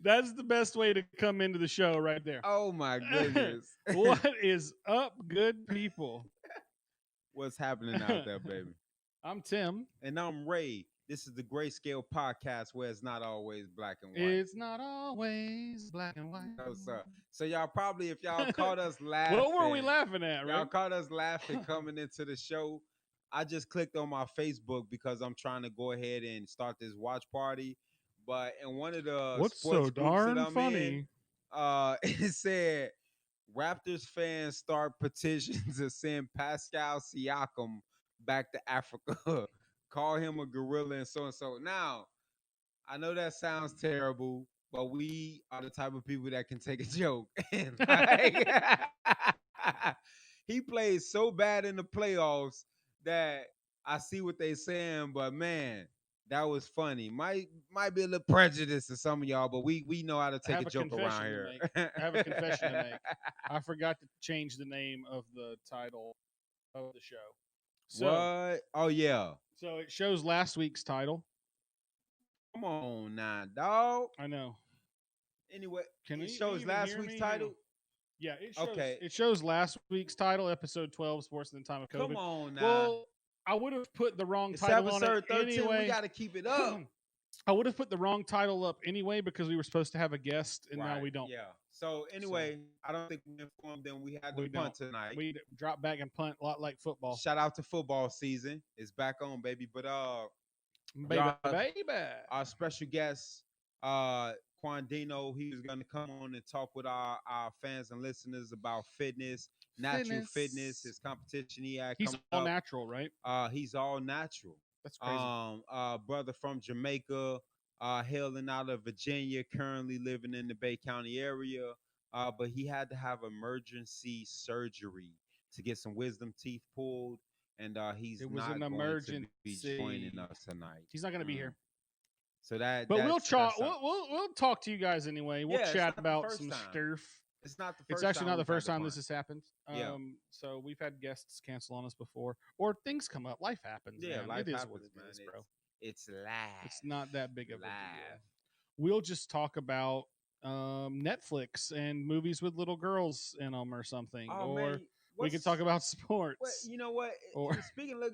That's the best way to come into the show right there. Oh my goodness. What is up, good people? What's happening out there, baby? I'm Tim. And I'm Ray. This is the Grayscale Podcast where it's not always black and white. It's not always black and white. No, sir. So y'all probably, if y'all caught us What were we laughing, laughing at, y'all right? caught us laughing coming into the show. I just clicked on my Facebook because I'm trying to go ahead and start this watch party. But in one of the What's so sports groups that darn I'm in, funny? it said Raptors fans start petitions to send Pascal Siakam back to Africa. Call him a gorilla and so and so. Now, I know that sounds terrible, but we are the type of people that can take a joke. And like, he plays so bad in the playoffs that I see what they saying, but man, that was funny. Might be a little prejudice to some of y'all, but we know how to I take have a a joke around confession to here. make. I have a confession to make. I forgot to change the name of the title of the show. What? Oh yeah. So it shows last week's title. Come on now, dog. I know. Anyway, Can it you shows even last hear week's me? Hang on. title. Yeah, it shows. Okay. It shows last week's title, episode 12, Sports in the Time of COVID. Come on now. Well, I would have put the wrong It's title on it episode 13. anyway. We got to keep it up. I would have put the wrong title up anyway because we were supposed to have a guest, and now we don't. Yeah. So anyway, I don't think we informed them we had the We punt don't. tonight. We drop back and punt a lot like football. Shout out to football season. It's back on, baby. But Baby, y'all- baby. our special guest, Quandino, he was gonna come on and talk with our fans and listeners about fitness, natural fitness, his competition he had. He's coming all up. natural, right? He's all natural. That's crazy. Brother from Jamaica, hailing out of Virginia, currently living in the Bay County area. But he had to have emergency surgery to get some wisdom teeth pulled, and he's It was not an going to emergency. be joining us tonight. He's not going to be here. So that, but we'll that's talk. up. We'll talk to you guys anyway. We'll Yeah, it's chat not the about first some time. stuff. It's not the first. It's actually time not the we've had first to time punt. this has happened. Yeah. So we've had guests cancel on us before, or things come up. Life happens. Yeah, man. life it is happens, what it man. is, bro. It's live. It's not that big of a deal. live. We'll just talk about Netflix and movies with little girls in them or something, Oh, or man, we can talk about sports. What, you know what? Or- Speaking of,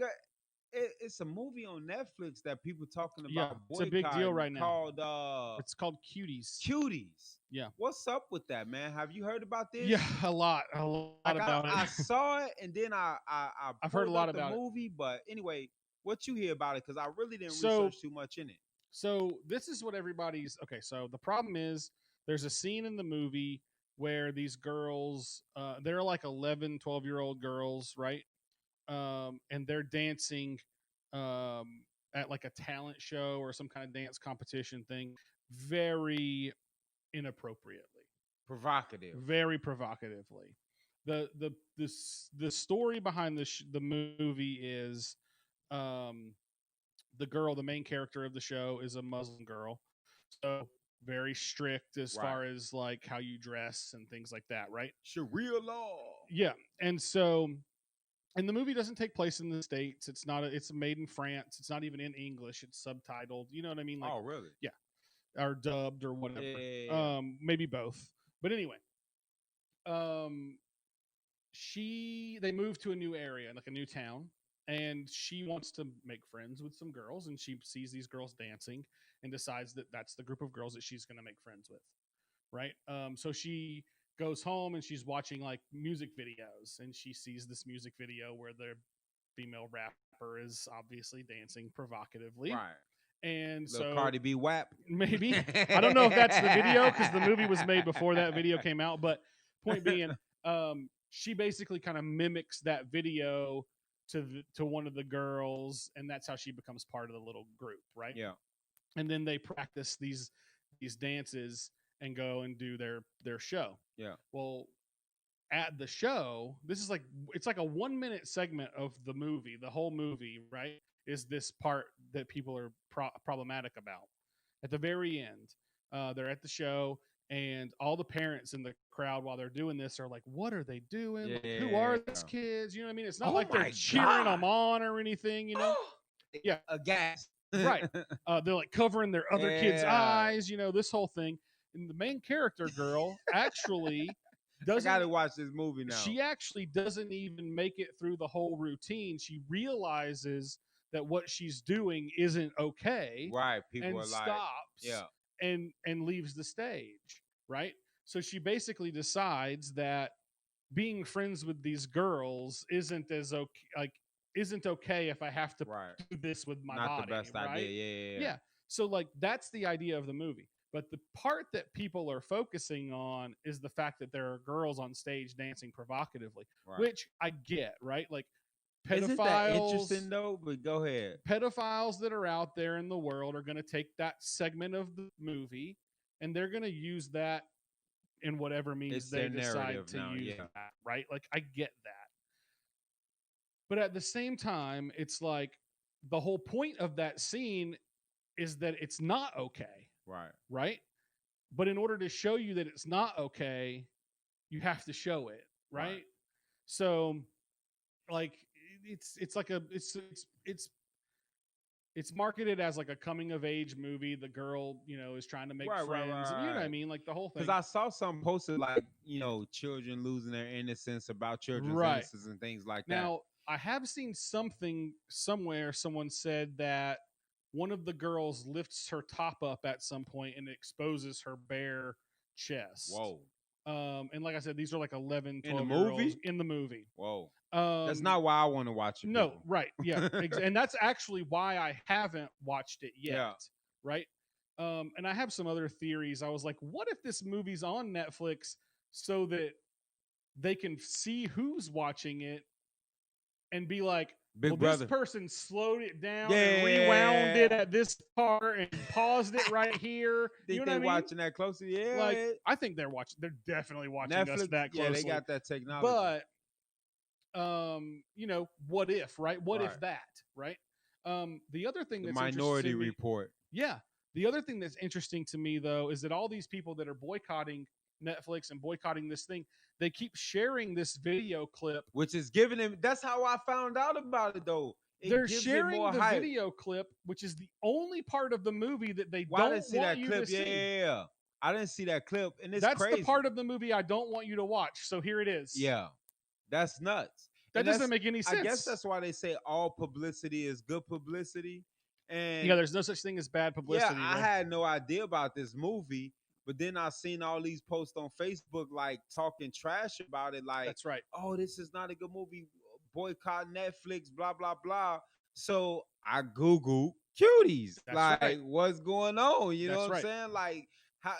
it's a movie on Netflix that people talking about. Yeah, it's a big deal right now. Called It's called Cuties. Cuties. Yeah. What's up with that, man? Have you heard about this? Yeah, a lot Like, about I it. saw it, and then I've heard a lot the about it. movie. But anyway, what you hear about it? Because I really didn't So- research too much in it. So this is what everybody's okay. So the problem is there's a scene in the movie where these girls, they're like 11, 12-year-old girls, right? And they're dancing at like a talent show or some kind of dance competition thing, very inappropriately, Provocative. very provocatively. The story behind the movie is the girl, the main character of the show, is a Muslim girl, so very strict as far as like how you dress and things like that, right? Sharia law. Yeah, and so, and the movie doesn't take place in the States. It's not. It's made in France. It's not even in English. It's subtitled. You know what I mean? Like, Oh, really? or dubbed or whatever. Yeah. Maybe both. But anyway, they move to a new area, like a new town, and she wants to make friends with some girls, and she sees these girls dancing and decides that that's the group of girls that she's going to make friends with, right? So she goes home and she's watching like music videos, and she sees this music video where the female rapper is obviously dancing provocatively. Right. And Little so Cardi B WAP. maybe, I don't know if that's the video because the movie was made before that video came out, but point being, she basically kind of mimics that video to one of the girls, and that's how she becomes part of the little group, right? Yeah. And then they practice these dances and go and do their show. Yeah. Well, at the show, it's like a 1-minute segment of the movie. The whole movie, right, is this part that people are problematic about. At the very end, they're at the show, and all the parents in the crowd while they're doing this are like, "What are they doing? Yeah. Who are these kids?" You know what I mean? It's not Oh like they're my cheering God. them on or anything. You know? Yeah. Aghast. right. They're like covering their other kids' Yeah. eyes, this whole thing. And the main character girl actually I doesn't gotta watch this movie now. she actually doesn't even make it through the whole routine. She realizes that what she's doing isn't okay Right. People and are like, stops yeah, and leaves the stage, right? So she basically decides that being friends with these girls isn't okay if I have to right. do this with my Not the body, best idea. right? Yeah, yeah, yeah. Yeah. So like that's the idea of the movie. But the part that people are focusing on is the fact that there are girls on stage dancing provocatively, Right. which I get, right? Like Isn't that pedophiles interesting though? But go ahead. pedophiles that are out there in the world are going to take that segment of the movie and they're going to use that in whatever means It's they their decide narrative to now. use Yeah. that, right? Like I get that. But at the same time, it's like the whole point of that scene is that it's not okay, Right. right? But in order to show you that it's not okay, you have to show it, Right. right? So like it's like it's marketed as like a coming of age movie. The girl, is trying to make Right. Right. friends, and you know what I Right. mean, like the whole Because thing. I saw some posted like, children losing their innocence, about children's Right. innocence and things like that. Now, I have seen something somewhere someone said that one of the girls lifts her top up at some point and exposes her bare chest. Whoa. And like I said, these are like 11, In the 12-year olds movie? in the movie. Whoa. That's Um, not why I want to watch it, no, people. right. Yeah. And that's actually why I haven't watched it yet. Yeah. Right. And I have some other theories. I was like, what if this movie's on Netflix so that they can see who's watching it and be like, Big well, brother. this person slowed it down Yeah. and rewound it at this part and paused it right here. Think You know they what I mean? watching that closely? Yeah. Like, I think they're watching. They're definitely watching us Netflix. that Yeah, they closely. got that technology. But, what if, right? What Right. if that, right? The other thing The that's Minority interesting, Report. yeah. The other thing that's interesting to me though is that all these people that are boycotting Netflix and boycotting this thing, they keep sharing this video clip. Which is giving him. That's how I found out about it, though. It They're gives it sharing more the hype. video clip, which is the only part of the movie that they Well, I don't didn't see want that you clip. to Yeah, see. yeah, yeah. I didn't see that clip, and it's That's crazy. the part of the movie I don't want you to watch. So here it is. Yeah, that's nuts. That And doesn't make any sense. I guess that's why they say all publicity is good publicity. And yeah, there's no such thing as bad publicity. yeah, I right? had no idea about this movie, but then I seen all these posts on Facebook like talking trash about it, like, That's right. oh, this is not a good movie, boycott Netflix, blah blah blah. So I Googled cuties, That's like right. what's going on? You know That's what right. I'm saying? Like,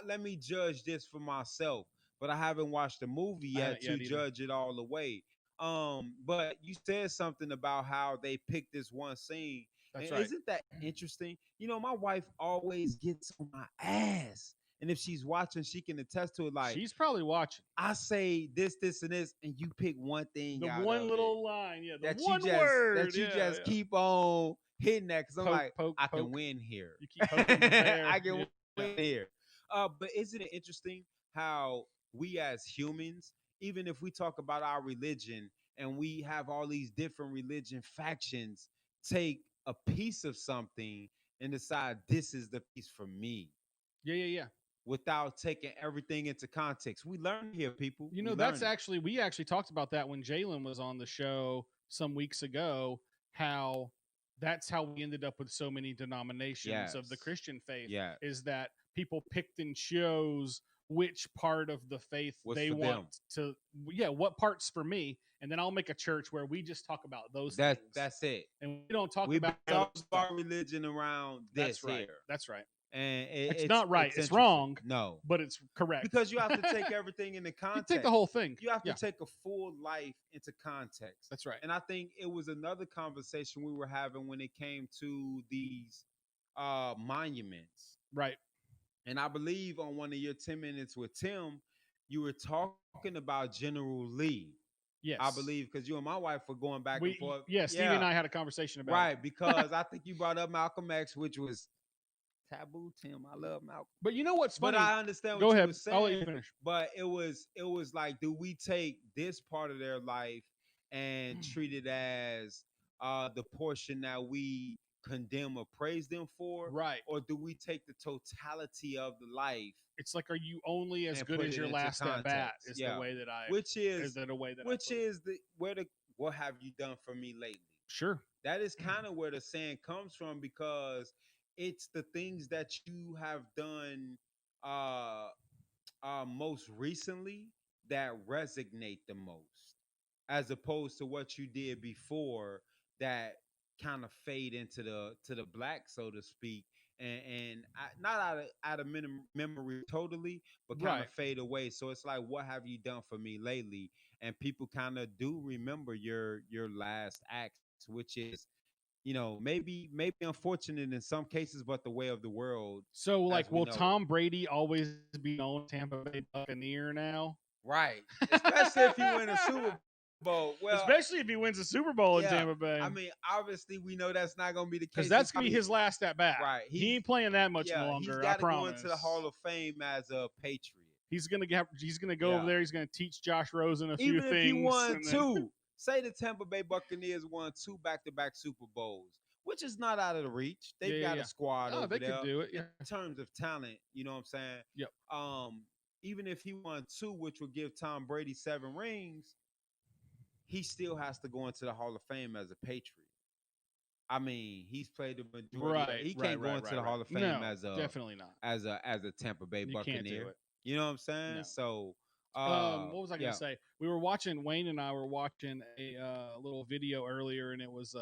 let me judge this for myself. But I haven't watched the movie I yet haven't to yet either. judge it all the way. But you said something about how they picked this one scene. That's And right. isn't that interesting? My wife always gets on my ass. And if she's watching, she can attest to it. Like, She's probably watching. I say this, and this, and you pick one thing The out one of little it line, yeah, the that one you just word. that you yeah, just yeah. keep on hitting that, because I'm Poke, like, poke, I can poke. win here. You keep poking the bear. I can Yeah. win here. But isn't it interesting how we as humans, even if we talk about our religion and we have all these different religion factions, take a piece of something and decide this is the piece for me Yeah. without taking everything into context. We learn here, people. You We know, that's learn. actually we actually talked about that when Jalen was on the show some weeks ago. How that's how we ended up with so many denominations of the Yes. Christian faith. Yeah. Is that people picked and chose which part of the faith What's they for want them? to. Yeah, what parts for me, and then I'll make a church where we just talk about those That's things, that's it. and we don't talk We about build other stuff. our religion around this That's right. here. That's right. And It's not right. It's interesting. wrong. No, But it's correct. because you have to take everything into you context. take the whole thing. You have to Yeah, take a full life into context. that's right. And I think it was another conversation we were having when it came to these monuments. Right. And I believe on one of your 10 minutes with Tim, you were talking about General Lee. Yes. I believe, because you and my wife were going back and forth. Yeah, Stevie and I had a conversation about it. Right, because I think you brought up Malcolm X, which was taboo, Tim. I love Malcolm. But you know what's funny? But I understand Go what you ahead. were saying. I'll let you finish. But it was like, do we take this part of their life and treat it as the portion that we condemn or praise them for, Right. or do we take the totality of the life It's like, are you only as and good put as it your into last at bat? context? Is the Yeah, way that I which is is that a way that I which put it? is the where the what have you done for me lately? Sure. That is kind of where the saying comes from, because it's the things that you have done uh most recently that resonate the most, as opposed to what you did before that kind of fade into the black, so to speak, and not out of memory totally, but kind Right. of fade away. So it's like, what have you done for me lately? And people kind of do remember your last acts, which is, maybe unfortunate in some cases, but the way of the world So, as like, we will know it. Tom Brady always be known as Tampa Bay Buccaneer now? Right. Especially if you win a Super Bowl. Well, Especially if he wins a Super Bowl in yeah. Tampa I Bay, mean, obviously we know that's not gonna be the because case. He that's gonna be probably his last at bat. right. He He's ain't playing that much yeah, he's longer. I got to go into the promise. Hall of Fame as a Patriot. He's gonna go over Yeah. there. He's gonna teach Josh Rosen a few Even if he things, won and then two, say the Tampa Bay Buccaneers won two back-to-back Super Bowls, which is not out of the reach. yeah, They've yeah, got yeah. a squad Oh, over they could there do it. in Yeah. terms of talent. You know what I'm saying? Yep. Even if he won two, which would give Tom Brady 7 rings, he still has to go into the Hall of Fame as a Patriot. I mean, he's played the majority of. Right. He Right. can't go Right. into Right. the Right. Hall of Fame No, definitely not. as a Tampa Bay You can't do Buccaneer. it. You know what I'm saying? No. So, What was I going to yeah, say? We were watching Wayne and I were watching a little video earlier, and it was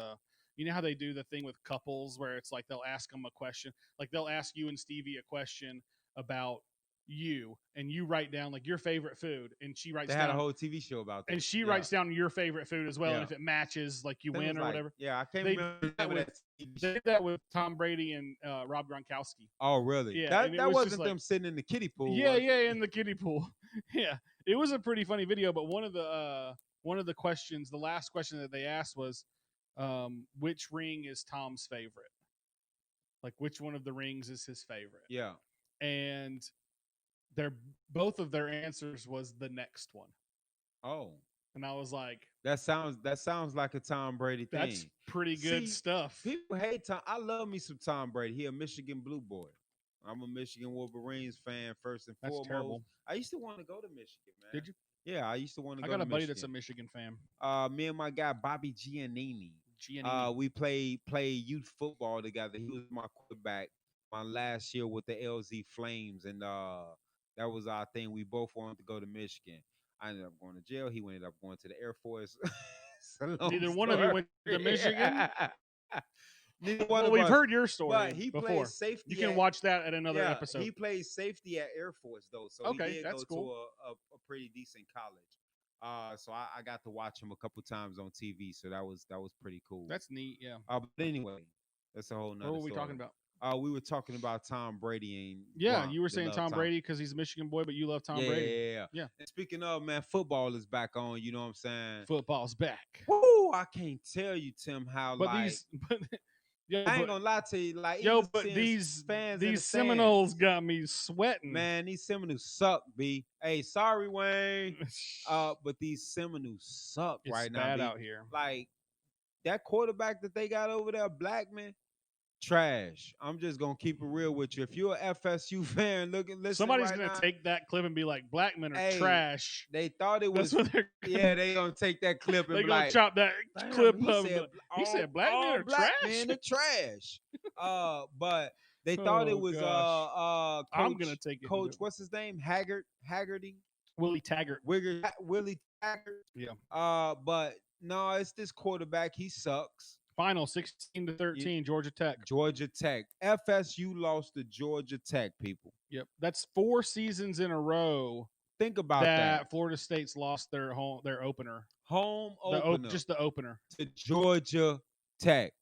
you know how they do the thing with couples where it's like they'll ask them a question, like they'll ask you and Stevie a question about you, and you write down like your favorite food, and she they writes had a down whole TV show about and that. she Yeah, writes down your favorite food as well, and yeah. if it matches, like you I think it win was or like, whatever. yeah, I can't They did remember the that name of with that TV they show. did that with Tom Brady and Rob Gronkowski. Oh, really? Yeah, and That it that was just wasn't like them sitting in the kiddie pool, yeah, was it? yeah, in the kiddie pool. Yeah, it was a pretty funny video. But one of the questions, the last question that they asked was, which ring is Tom's favorite? Like, which one of the rings is his favorite? Yeah. And their both of their answers was the next one. Oh, And I was like, that sounds like a Tom Brady that's thing. pretty good See, stuff. people hate Tom. I love me some Tom Brady. He a Michigan Blue Boy. I'm a Michigan Wolverines fan first and That's foremost. terrible. I used to want to go to Michigan, man. Did you? Yeah, I used to want to I go got to a buddy that's a Michigan. Michigan fan. Me and my guy Bobby Giannini. Giannini. We played youth football together. He was my quarterback my last year with the LZ Flames, and that was our thing. We both wanted to go to Michigan. I ended up going to jail. He ended up going to the Air Force. It's a long Neither one of you story. went to Michigan. Neither one Well, of we've us. heard your But story he before. plays You safety can at watch that at another yeah, episode. he plays safety at Air Force though, so he Okay, did that's go cool. to a pretty decent college. So I got to watch him a couple times on TV, so that was pretty cool. That's neat. Yeah. But anyway, that's a whole nother What were we story. talking about? We were talking about Tom Brady and Yeah, Gronk. you were They saying love Tom Brady because he's a Michigan boy, but you love Tom Yeah, Brady. yeah, yeah. Yeah. And speaking of, man, football is back on. You know what I'm saying? Football's back. Woo! I can't tell you, Tim, how But like but I ain't gonna lie to you, like yo, even but seeing fans in the these stands, Seminoles got me sweating. man, these Seminoles suck, B. Hey, sorry, Wayne. But these Seminoles suck It's right now, bad B. out here. Like that quarterback that they got over there, Blackman, trash. I'm just gonna keep it real with you. If you're a FSU fan, listening Somebody's right gonna now, take that clip and be like, "Black men are hey, trash." they thought it That's was. what they're gonna. Yeah, they gonna take that clip and They be gonna like, chop that "Damn, clip he up. said He said, "Black men all are black trash." men are trash." But they thought it Oh was gosh, I'm gonna coach take it. coach what's his name, Haggerty, Willie Taggart. Willie Taggart. Yeah. But no, it's this quarterback. He sucks. Final 16-13, Georgia Tech. Georgia Tech. FSU lost to Georgia Tech, people. Yep, that's 4 seasons in a row Think about that Florida State's lost their opener. Home opener. Just the opener to Georgia Tech.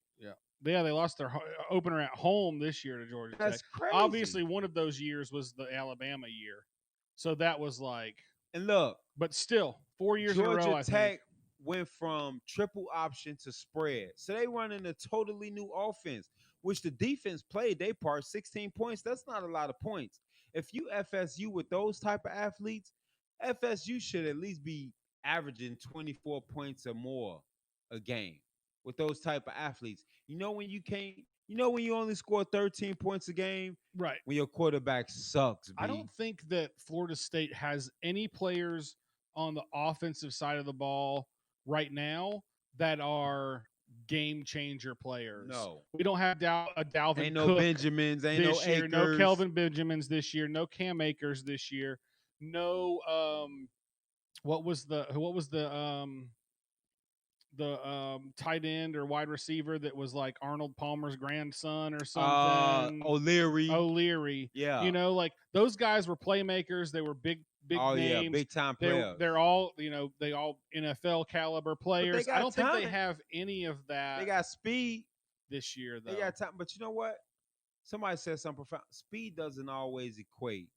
Yeah, they lost their opener at home this year to Georgia That's Tech. crazy. Obviously, one of those years was the Alabama year, so that was like. And look, but still, 4 years Georgia in a row. Tech went from triple option to spread, so they running a totally new offense, which the defense played their part. 16 points. That's not a lot of points. If you FSU with those type of athletes, FSU should at least be averaging 24 points or more a game with those type of athletes. You know when you can't You know when you only score 13 points a game? Right. When your quarterback sucks, I B. don't think that Florida State has any players on the offensive side of the ball right now that are game changer players. No. We don't have a Dalvin Ain't no Cook Benjamins, ain't no this year, no Akers. Kelvin Benjamins this year, no Cam Akers this year, no what was the tight end or wide receiver that was like Arnold Palmer's grandson or something. O'Leary. O'Leary. Yeah. You know, like those guys were playmakers. They were big Oh yeah, names. big time They're players. they're all they all NFL caliber But they players. I got don't think they talent. have any of They that got speed. this year They though. got time. But you know what? Somebody said something profound. Speed doesn't always equate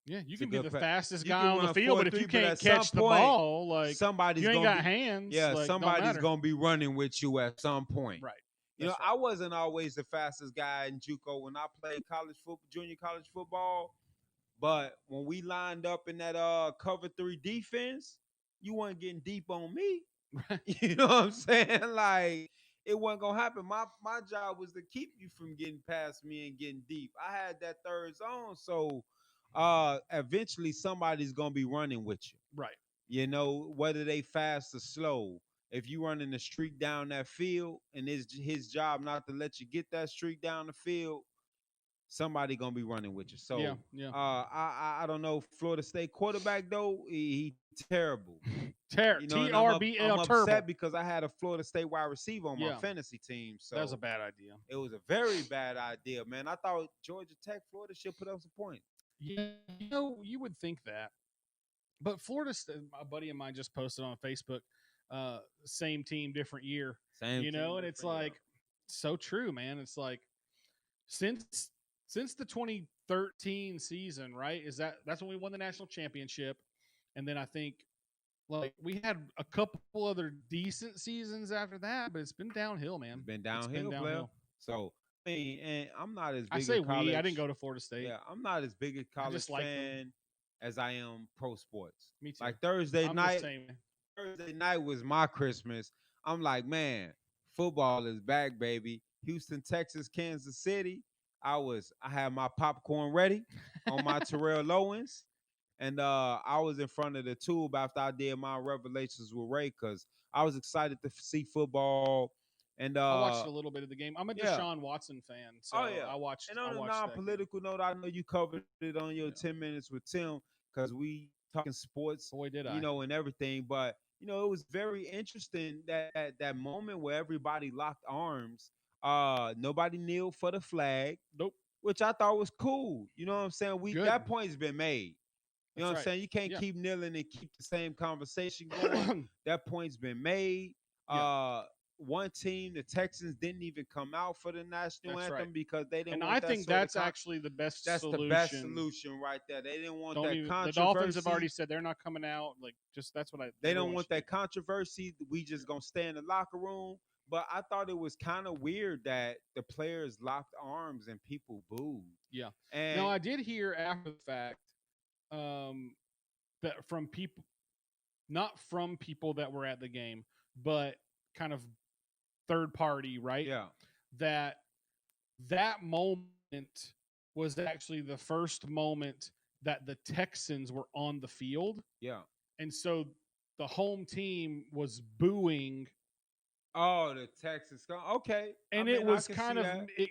Yeah, you to can be good the play. fastest You guy can on the run field, four but if you three, but can't at some catch the point, ball, like somebody's you ain't gonna got be hands, yeah, like don't somebody's matter. gonna be running with you at some point. Right. You know, That's right. I wasn't always the fastest guy in JUCO when I played college football, junior college football. But when we lined up in that cover three defense, you weren't getting deep on me. You know what I'm saying? Like it wasn't gonna happen. My job was to keep you from getting past me and getting deep. I had that third zone, so eventually somebody's gonna be running with you. Right. You know, whether they fast or slow. If you running the streak down that field and it's his job not to let you get that streak down the field, somebody gonna be running with you. Yeah, So yeah. I don't know. Florida State quarterback though, he terrible. You know, and I'm TRBL upset Turbo. because I had a Florida State wide receiver on my Yeah, fantasy team. that was a So bad idea. it was a very bad idea, man. I thought Georgia Tech, Florida should put up some points. Yeah, you would think that, but Florida State. A buddy of mine just posted on Facebook, same team, different year. Same team, And it's different year. like so true, man. It's like since since the 2013 season, right? That's when we won the national championship, and then I think like we had a couple other decent seasons after that, but it's been downhill, man. It's been It's been downhill, player. downhill. So I mean, and I'm not as I big say a we. I didn't college. go to Florida State. Yeah, I'm not as big a I college just like them. fan as I am pro sports. Me too. Like Thursday I'm the night, same. Thursday night was my Christmas. I'm like, man, football is back, baby. Houston, Texas, Kansas City. I had my popcorn ready on my Terrell Lowens. And I was in front of the tube after I did my revelations with Ray because I was excited to see football. And I watched a little bit of the game. I'm a yeah, Deshaun Watson fan, so oh yeah. I watched And I on a watched that game. non-political note, I know you covered it on your Yeah. 10 minutes with Tim because we talking sports, Boy, did you I. know, and everything. But you know, it was very interesting that moment where everybody locked arms. Nobody kneeled for the flag, Nope. which I thought was cool. You know what I'm saying? Good. That point's been made. You know That's what I'm right. saying? You can't Yeah. keep kneeling and keep the same conversation going. That point's been made. Yeah. One team, the Texans, didn't even come out for the national That's anthem right. because they didn't And want I that think sort of that's actually the best that's the best solution. solution right there. They didn't want Don't that even the Dolphins have already controversy. said they're not coming out. Like just that's what They don't everyone want should do. that controversy. We just gonna stay in the locker room. But I thought it was kind of weird that the players locked arms and people booed. Yeah. Now And I did hear after the fact um, that from people, not from people that were at the game, but kind of third party, right? yeah, That that moment was actually the first moment that the Texans were on the field, yeah. and so the home team was booing, Oh, the Texas. Okay, I and it mean I was can kind see of that.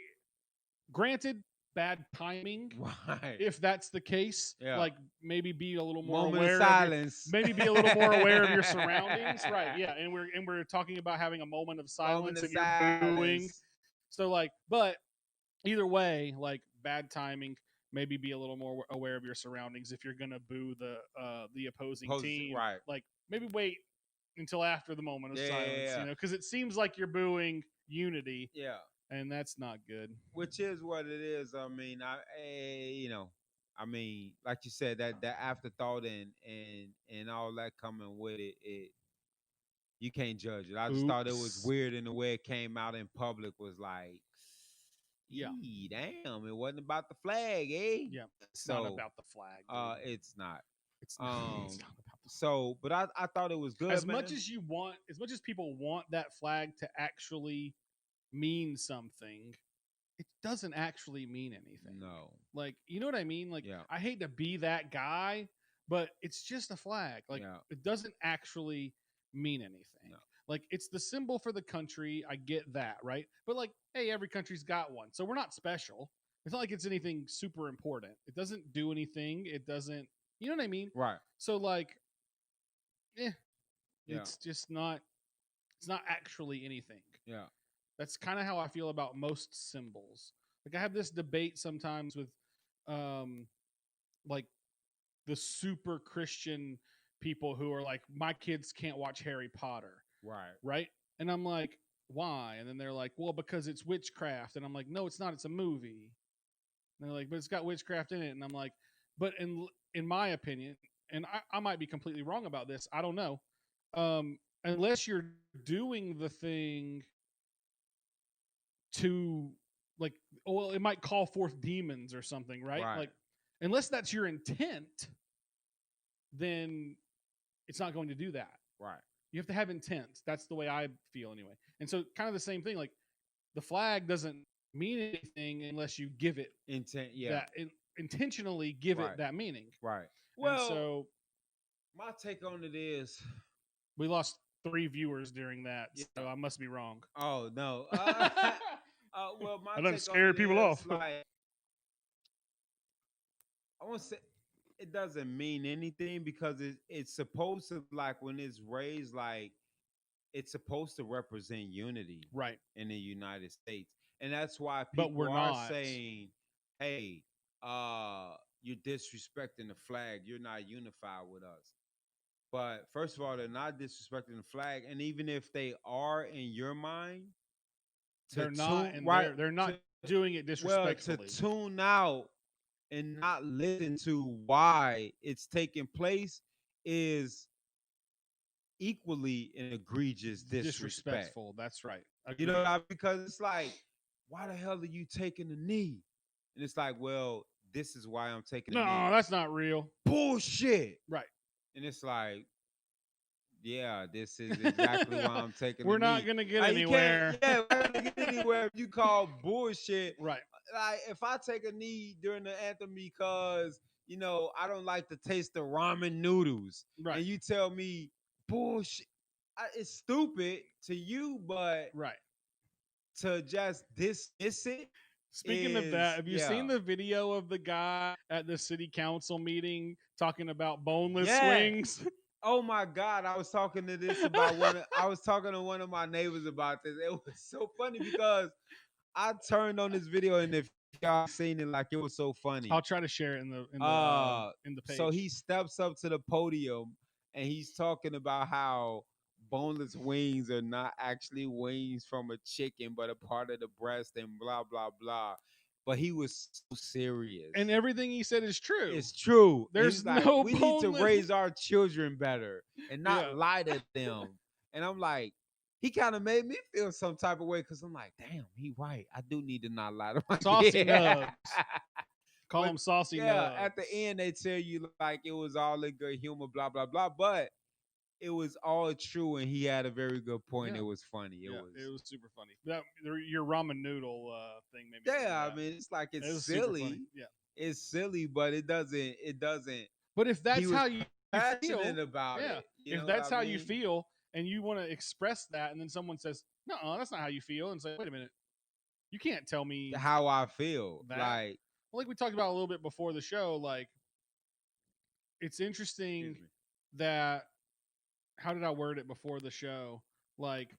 granted bad timing. Right. If that's the case, Yeah. like maybe be a little more Moment of aware of silence. maybe be a little more aware of your surroundings, right? Yeah, and we're talking about having a moment of Moment silence of and you're booing. silence. So like, but either way, like bad timing. Maybe be a little more aware of your surroundings if you're gonna boo the opposing team. Right. Like maybe wait until after the moment of Yeah, silence, yeah, yeah. because it seems like you're booing unity, Yeah. and that's not good. Which is what it is. I mean, you know, I mean, like you said, that afterthought and all that coming with it, you can't judge it. I just thought it was Oops. weird in the way it came out in public was like, Yeah. damn, it wasn't about the flag, eh? Yeah, it's not So, about the flag, dude. it's not. It's not, it's Um, not about the so, but I thought it was good, as man. much as you want, as much as people want that flag to actually mean something. it doesn't actually mean anything. No. Like, you know what I mean? Like, Yeah. I hate to be that guy, but it's just a flag. Like, Yeah. it doesn't actually mean anything. No. Like, it's the symbol for the country. I get that, right? But like, hey, every country's got one, so we're not special. It's not like it's anything super important. It doesn't do anything. It doesn't. You know what I mean? Right. So like, eh, Yeah. it's just not. It's not actually anything. Yeah. That's kind of how I feel about most symbols. Like I have this debate sometimes with um like the super Christian people who are like, my kids can't watch Harry Potter, Right. right? And I'm like, why? And then they're like, well, because it's witchcraft. And I'm like, no, it's not. It's a movie. And they're like, but it's got witchcraft in it. And I'm like, but in my opinion, and I might be completely wrong about this. I don't know. Unless you're doing the thing to like, well, it might call forth demons or something, right? Right. Like, unless that's your intent, then it's not going to do that. Right. You have to have intent. That's the way I feel anyway. And so, kind of the same thing. Like, the flag doesn't mean anything unless you give it Intent. Yeah. that intentionally give Right. it that meaning. Right. Well, Well, so my take on it is, we lost 3 viewers during that, Yeah. so I must be wrong. oh no. Well, my I done take scared on it people is, off. like, I won't say it doesn't mean anything because it's supposed to, like, when it's raised, like, it's supposed to represent unity Right. in the United States. And that's why But people we're are not. saying, hey, you're disrespecting the flag. You're not unified with us. But first of all, they're not disrespecting the flag. And even if they are in your mind, They're not, tune and right, they're not doing it well, to disrespectfully. tune out and not listen to why it's taking place is equally an egregious disrespect. Disrespectful. That's right. You know Agreed. what I mean? Because it's like, why the hell are you taking the knee? And it's like, well, this is why I'm taking the No, knee. that's not real. Bullshit. Right. And it's like, yeah, this is exactly why I'm taking We're the knee. not gonna get Like, you anywhere. can't, yeah, we're not gonna get anywhere if you call bullshit. Right. Like, if I take a knee during the anthem because, I don't like the taste of ramen noodles, Right. and you tell me bullshit, it's stupid to you, but Right. to just dismiss it. Speaking of that, have you seen yeah. the video of the guy at the city council meeting talking about boneless Yeah. wings? Oh my God, I was talking to this about I was talking to one of my neighbors about this. It was so funny because I turned on this video, and if y'all seen it, like, it was so funny. I'll try to share it in the page. So he steps up to the podium and he's talking about how boneless wings are not actually wings from a chicken, but a part of the breast, and blah blah blah. But he was so serious. And everything he said is true. It's true. There's He's like, no we need to boneless. raise our children better and not Yeah. lie to them. And I'm like, he kind of made me feel some type of way because I'm like, damn, he right. I do need to not lie to my Saucy kid. nubs. Call But them saucy yeah, nubs. at the end they tell you like it was all in good humor, blah blah blah. But it was all true, and he had a very good point. Yeah. It was funny. It was super funny. Your ramen noodle thing made me. Yeah, I mean, it's like it was silly. super funny. Yeah, it's silly, but it doesn't. But if that's was how you passionate feel about yeah, it. You if know that's what I how you mean? feel, and you want to express that, and then someone says, "No, that's not how you feel," and say, "Wait a minute, you can't tell me How I feel, that." like, Well, like we talked about a little bit before the show, like it's interesting excuse me. that how did I word it before the show? Like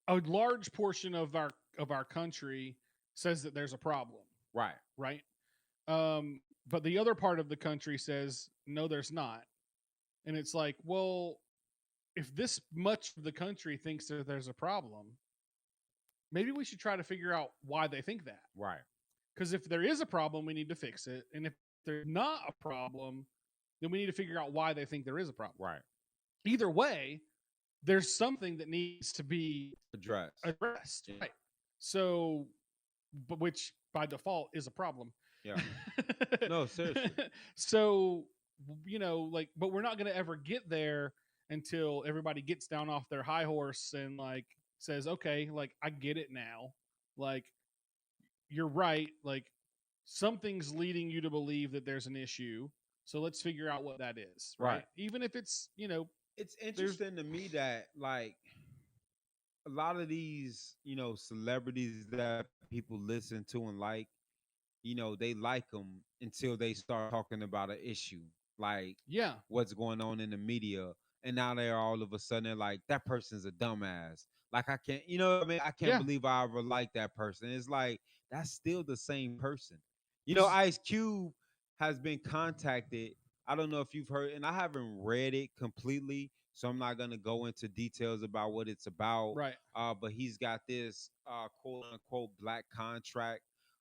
a large portion of our country says that there's a problem, Right. right? But the other part of the country says no, there's not, and it's like, well, if this much of the country thinks that there's a problem, maybe we should try to figure out why they think that. Right. Because if there is a problem, we need to fix it, and if there's not a problem, then we need to figure out why they think there is a problem. Right. Either way, there's something that needs to be Addressed. Yeah. Right. So, but which by default is a problem. Yeah. No, seriously. So, like, but we're not going to ever get there until everybody gets down off their high horse and like says, okay, like I get it now. like you're right, like something's leading you to believe that there's an issue. So let's figure out what that is, right? Right. Even if it's, It's there's interesting to me that like a lot of these, celebrities that people listen to and like, they like them until they start talking about an issue, like yeah, what's going on in the media, and now they're all of a sudden they're like that person's a dumbass. Like I can't, what I mean, I can't yeah. believe I ever liked that person. It's like that's still the same person. Because Ice Cube has been contacted. I don't know if you've heard, and I haven't read it completely, so I'm not gonna go into details about what it's about. right, But he's got this quote unquote black contract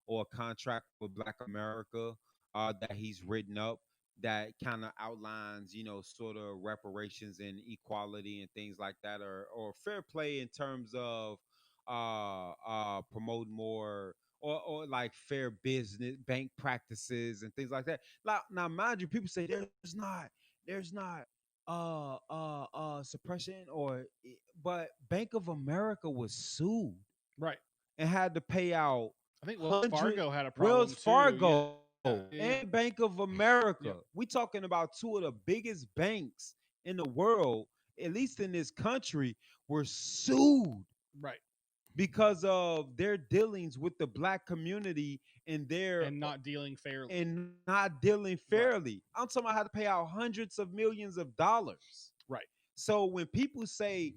or a contract with Black America that he's written up that kind of outlines, sort of reparations and equality and things like that, or fair play in terms of promote more or like fair business bank practices and things like that. Now mind you, people say there's not suppression but Bank of America was sued right. and had to pay out I think Wells hundred Fargo had a Wells problem too. Yeah, Fargo yeah, yeah. and Bank of America. Yep, We talking about two of the biggest banks in the world, at least in this country, were sued right. because of their dealings with the black community and their And not dealing fairly. and not dealing Right, fairly. I'm talking about how to pay out hundreds of millions of dollars. right. So when people say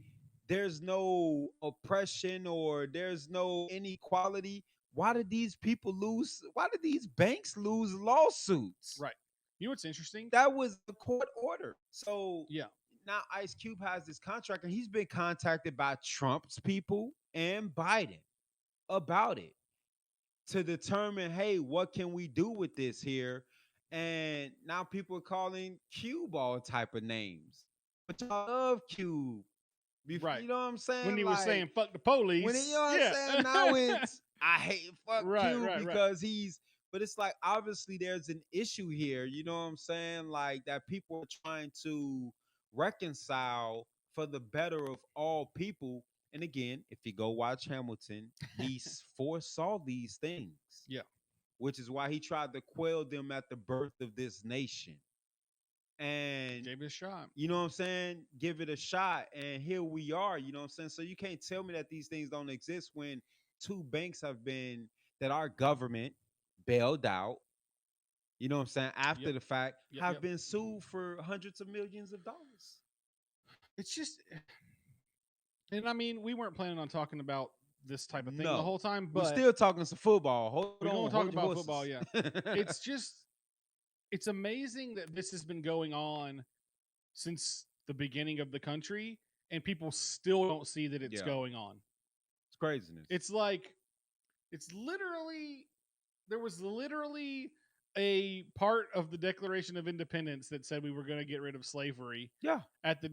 there's no oppression or there's no inequality, why did these people lose? Why did these banks lose lawsuits? Right. You know what's interesting? That was a court order. So Yeah. now Ice Cube has this contract and he's been contacted by Trump's people and Biden about it to determine, hey, what can we do with this here? And now people are calling Cube all type of names. But I love Cube. Right. You know what I'm When saying? he was saying Like fuck the when it, you know police. what I'm Yeah. saying? Now it's I hate fuck right, Cube right, right. because but it's like obviously there's an issue here, you know what I'm saying? Like that people are trying to reconcile for the better of all people. And again, if you go watch Hamilton, he foresaw these things, Yeah. which is why he tried to quell them at the birth of this nation. And Gave it a shot. you know what I'm saying? Give it a shot. And here we are, you know what I'm saying? So you can't tell me that these things don't exist when two banks have been, that our government bailed out, you know what I'm saying, after Yep. the fact, Yep. have Yep. been sued for hundreds of millions of dollars. It's just, and I mean, we weren't planning on talking about this type of thing the No. whole time, We're but still talking some football. Hold we're going on, to talk hold your about football. horses. Yeah. It's just, it's amazing that this has been going on since the beginning of the country and people still don't see that it's Yeah. going on. It's craziness. It's like, it's literally, there was literally a part of the Declaration of Independence that said we were going to get rid of slavery yeah. at the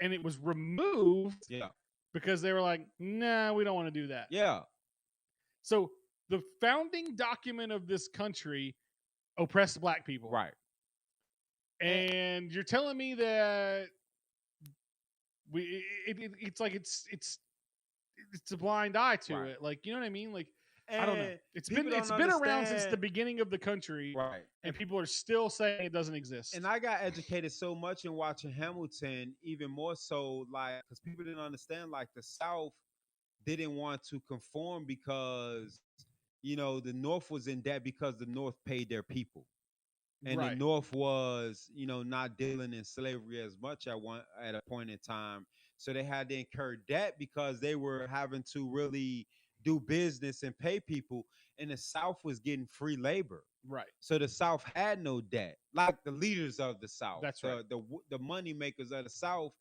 and it was removed Yeah. because they were like, nah, we don't want to do that. Yeah. So the founding document of this country oppressed black people. Right. And you're telling me that it's like it's a blind eye to Right. it. Like, you know what I mean? Like, And I don't know. It's people been don't around since the understand- beginning of the country, Right. and people are still saying it doesn't exist. And I got educated so much in watching Hamilton, even more so, like, because people didn't understand, like, the South didn't want to conform because, the North was in debt because the North paid their people. And the right, North was, not dealing in slavery as much at a point in time. So they had to incur debt because they were having to really do business and pay people. And the South was getting free labor. right. So the South had no debt, like the leaders of the South. That's right. The money makers of the South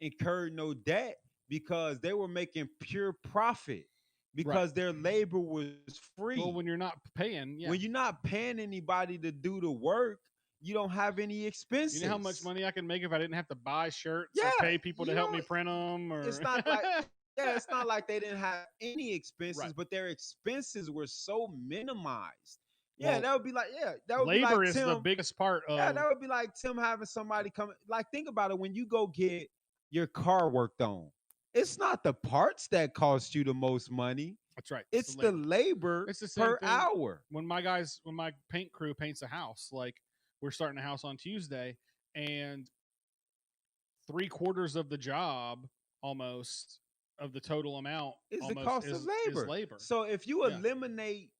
incurred no debt because they were making pure profit because their labor was free. Well, when you're not paying, yeah. When you're not paying anybody to do the work, you don't have any expenses. You know how much money I can make if I didn't have to buy shirts or Yeah, pay people to help me print them? Or It's not like it's not like they didn't have any expenses, Right. but their expenses were so minimized. Yeah, Well, that would be like that would be labor like is Tim. the biggest part of. Yeah, that would be like Tim having somebody come. Like, think about it. When you go get your car worked on, it's not the parts that cost you the most money. That's right. It's the labor It's the same per thing hour. when my paint crew paints a house. Like we're starting a house on Tuesday, and 3/4 of the job almost of the total amount Is the almost cost of is labor. labor. So if you Yeah. eliminate,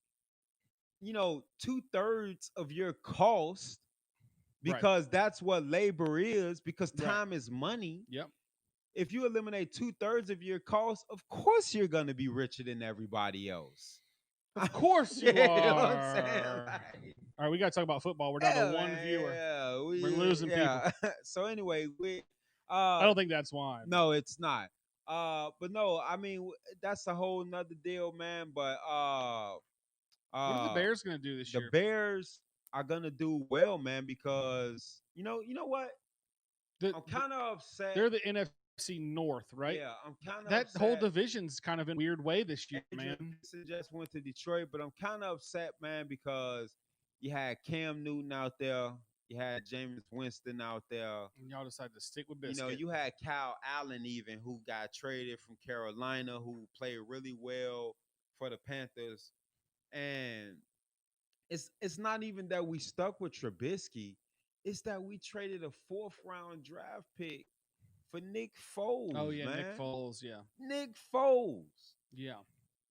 2/3 of your cost, Right. because that's what labor is, because Right. time is money. Yep. If you eliminate 2/3 of your cost, of course you're gonna be richer than everybody else. Of course you Yeah, you know what I'm saying? are. Like, All right, we got to talk about football. We're down to yeah, one man, viewer. yeah, We're losing people. yeah. So anyway, I don't think that's why. no, it's not. But no, I mean that's a whole nother deal, man. But What are the uh, Bears going to do this the year? Bears are gonna do well, man, because you know what? The, I'm kind of upset. they're the NFC North, right? Yeah, I'm kind of That whole upset. division's kind of in a weird way this year, Adrian man. Peterson just went to Detroit, but I'm kind of upset, man, because you had Cam Newton out there, you had Jameis Winston out there. And y'all decided to stick with Biscuit. You had Kyle Allen even, who got traded from Carolina, who played really well for the Panthers. And it's not even that we stuck with Trubisky, it's that we traded a 4th-round draft pick for Nick Oh Foles, yeah, Nick man. Foles. Yeah, Nick Foles. yeah.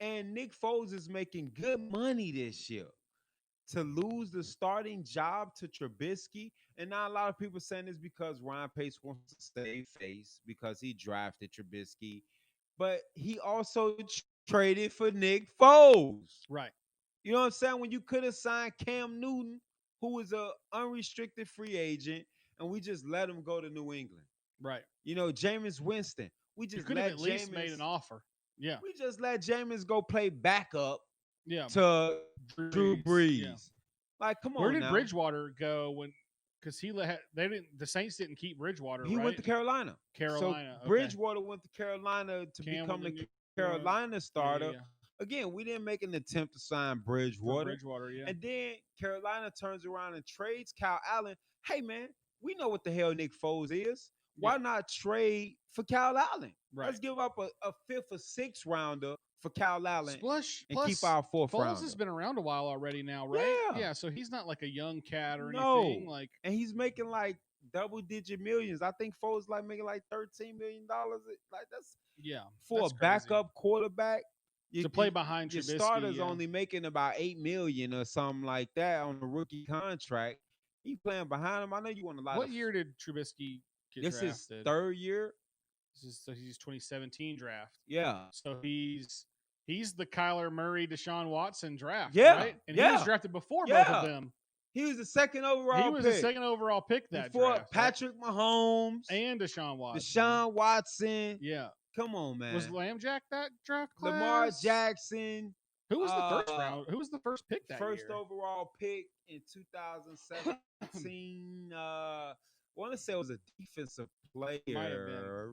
And Nick Foles is making good money this year. To lose the starting job to Trubisky, and not a lot of people saying this because Ryan Pace wants to save face because he drafted Trubisky, but he also traded for Nick Foles. Right, You know what I'm saying? When you could have signed Cam Newton, who was a unrestricted free agent, and we just let him go to New England. right. Jameis Winston, we You just could have let at least made Jameis, an offer. Yeah, we just let Jameis go play backup yeah. to Drew Drew Brees. Yeah. Brees. Like, come Where on did now. Bridgewater go when? Because they didn't. The Saints didn't keep Bridgewater, He right? went to Carolina. So Carolina. Okay. Bridgewater went to Carolina to Cam become with the the new Carolina yeah, starter. yeah. Again, we didn't make an attempt to sign For Bridgewater. Bridgewater, yeah. And then Carolina turns around and trades Kyle Allen. Hey, man, we know what the hell Nick Foles is. Why Yeah. not trade for Kyle Allen? Right. Let's give up a 5th or 6th rounder for Kyle Allen Plus, and keep our 4th Foles rounder. has been around a while already now, right? Yeah. Yeah. So he's not like a young cat or No. anything. Like, And he's making like double-digit millions. I think Foles like making like $13 million. Like, that's yeah, for that's a crazy. backup quarterback. To play behind your Trubisky, starter's yeah. only making about $8 million or something like that on a rookie contract. He playing behind him. I know you want a lot What of. year did Trubisky get This is drafted? 3rd year. So he's 2017 draft. Yeah. So he's the Kyler Murray, Deshaun Watson draft, Yeah. right? And yeah. he was drafted before Yeah. both of them. He was the 2nd overall He was pick. the 2nd overall pick that before draft, Patrick Mahomes and Deshaun Watson. Deshaun Watson. Yeah. Come on, man. Was Lambjack that draft class? Lamar Jackson. Who was the first round? Who was the first pick that First year? overall pick in 2017. I want to say it was a defensive Might have been. player.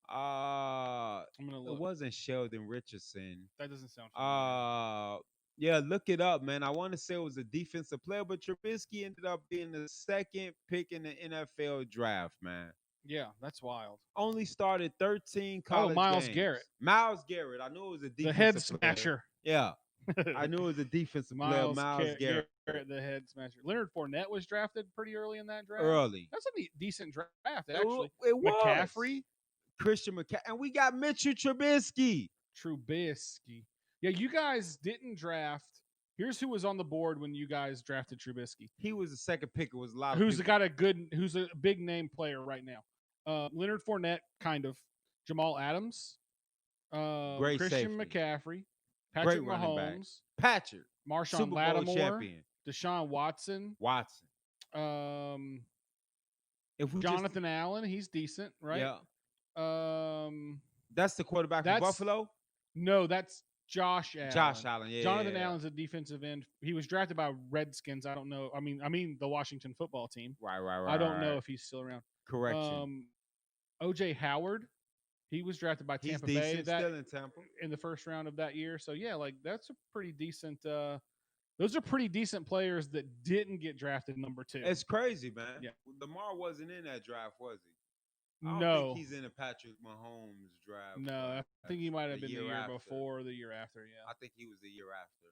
I'm gonna It look. wasn't Sheldon Richardson. That doesn't sound familiar. Yeah, look it up, man. I want to say it was a defensive player, but Trubisky ended up being the 2nd pick in the NFL draft, man. Yeah, that's wild. Only started 13 college Miles games. Garrett. Miles Garrett. I knew it was a defensive The head player. smasher. Yeah. I knew it was a defensive player, Miles Garrett. The head smasher. Leonard Fournette was drafted pretty early in that draft. Early. That's a decent draft, actually. It was. McCaffrey. Christian McCaffrey. And we got Mitchell Trubisky. Yeah, you guys didn't draft. Here's who was on the board when you guys drafted Trubisky. He was the 2nd pick. It was a lot of who's a big name player right now. Leonard Fournette, kind of. Jamal Adams. Great Christian safety. McCaffrey. Patrick Great running back. Mahomes. Patrick. Marshawn Super Bowl Lattimore. champion. Deshaun Watson. If we Jonathan Allen, he's decent, right? Yeah. Um, That's the quarterback for Buffalo? No, that's Josh Allen. Josh Allen, yeah. Jonathan Allen's a defensive end. He was drafted by Redskins. I don't know. I mean the Washington football team. Right. I don't know if he's still around. Correction. OJ Howard, he was drafted by Tampa Bay. Bay Still in Tampa. In the 1st round of that year. So yeah, like that's a pretty decent. Those are pretty decent players that didn't get drafted number 2. It's crazy, man. Yeah. Lamar wasn't in that draft, was he? I don't think No, he's in the Patrick Mahomes draft no. I class. think he might The have been the year year after. before or the year after. I Yeah, think he was the year after.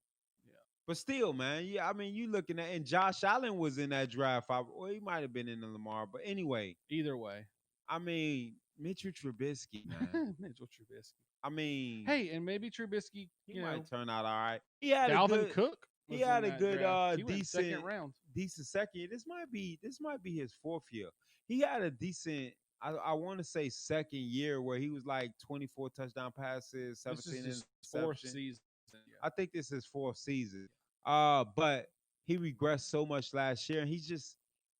yeah. But still, man, yeah, I mean, you looking at and Josh Allen was in that draft. Well, he might have been in the Lamar, but anyway, Either way, I mean, Mitchell Trubisky, man. Mitchell Trubisky. I mean, Hey, and maybe Trubisky. he You know, might turn out all right. Dalvin Cook He was in had a that good draft. He went second decent round. decent second year. This might be his fourth year. He had a decent I want to say second year where he was like 24 touchdown passes, This is 17 his fourth interception. season. I think this is fourth season. But he regressed so much last year and he's just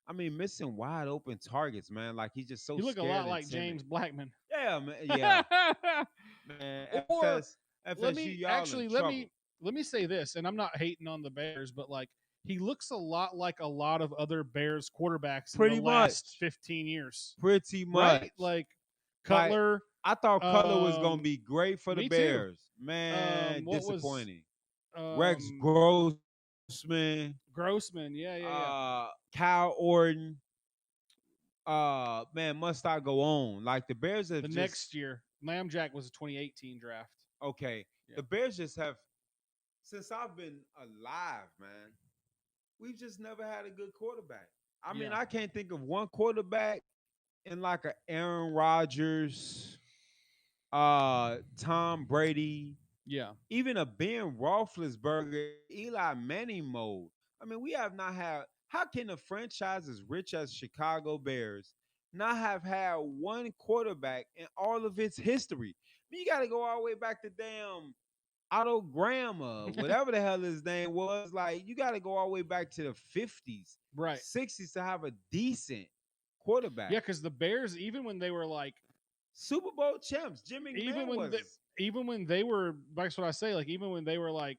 I mean missing wide open targets, man. Like he's just so He looked a scared lot and like timid. James Blackman. Yeah, man. Yeah. Man, Or let FSU, me y'all in actually trouble. let me say this, and I'm not hating on the Bears, but like he looks a lot like a lot of other Bears quarterbacks in the Pretty last much. 15 years, Pretty right? much. Like Like Cutler. I thought Cutler was gonna be great for the Me too. Bears. Man, What was disappointing. Rex um Grossman, Grossman? Yeah, yeah, yeah. Kyle Orton. Man, must I go on? Like the Bears have The just next year, Lambjack was a 2018 draft. okay. Yeah. The Bears just have since I've been alive, man. We've just never had a good quarterback. I mean, Yeah. I can't think of one quarterback in like a Aaron Rodgers, Tom Brady, Yeah. even a Ben Roethlisberger, Eli Manning mode. I mean, we have not had. How can a franchise as rich as Chicago Bears not have had one quarterback in all of its history? I mean, you got to go all the way back to damn Otto Graham, whatever the hell his name was. Like, you got to go all the way back to the 50s, Right. 60s to have a decent quarterback. Yeah, because the Bears, even when they were like, Super Bowl champs, Jim even McMahon when was. even when they were, that's what I say. Like even when they were like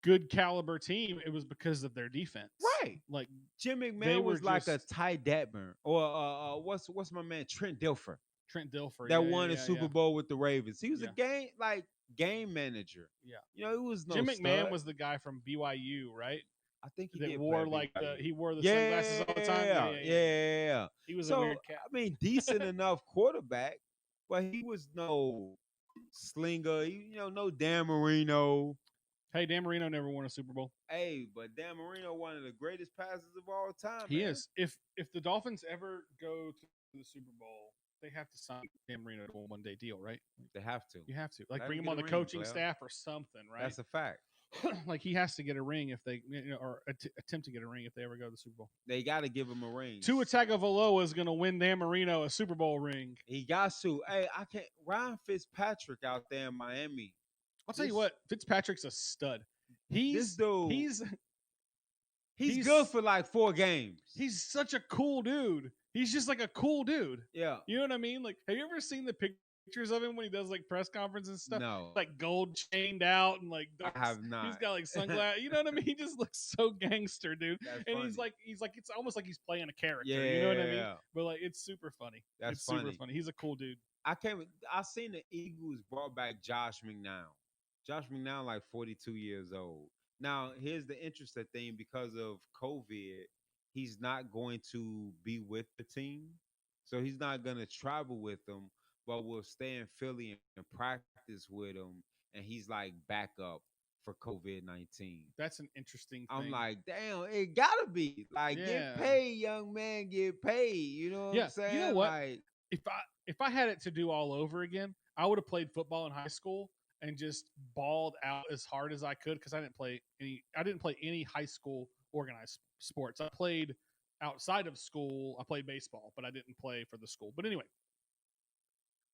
good caliber team, it was because of their defense. Right. Like Jim they McMahon were was like a just Ty Detmer or what's my man Trent Dilfer Trent Dilfer. that Yeah, won a yeah, yeah, Super yeah, Bowl with the Ravens. He was a yeah, game manager. yeah. You know, he was no Jim McMahon stud. was the guy from BYU, right? I think he That did play wore at like BYU. he wore the sunglasses all the time. Yeah, Yeah, yeah, yeah, yeah. yeah. He was a So weird cat. I mean, decent enough quarterback, but he was no slinger. No Dan Marino. Hey, Dan Marino never won a Super Bowl. Hey, but Dan Marino, one of the greatest passers of all time, He man. is. If the Dolphins ever go to the Super Bowl, they have to sign Dan Marino to a 1-day deal, right? They have to. You have to like Let bring him him get on a the ring, coaching player. staff or something, right? That's a fact. Like he has to get a ring if they or attempt to get a ring if they ever go to the Super Bowl. They got to give him a ring. Tua Tagovailoa is going to win Dan Marino a Super Bowl ring. He got to. Hey, I can't. Ryan Fitzpatrick out there in Miami. I'll tell you what, Fitzpatrick's a stud. This dude, he's he's good for like 4 games. He's such a cool dude. He's just like a cool dude. Yeah. You know what I mean? Like, have you ever seen the pictures of him when he does like press conferences and stuff? No. Like gold chained out and like I have not. He's got like sunglasses. You know what I mean? He just looks so gangster, dude. That's and funny. he's like it's almost like he's playing a character. Yeah. You know what I mean? But like it's super funny. That's it's funny. super funny. He's a cool dude. I seen the Eagles brought back Josh McNown. Josh McNown like 42 years old. Now, here's the interesting thing because of COVID, he's not going to be with the team. So he's not going to travel with them, but will stay in Philly and practice with them. And he's like backup for COVID-19. That's an interesting thing. I'm like, damn, it gotta be. Like, get paid, young man, get paid. You know what I'm saying? You know what? Like, if I had it to do all over again, I would have played football in high school and just balled out as hard as I could because I didn't play any high school organized sports. I played outside of school. I played baseball, but I didn't play for the school. But anyway,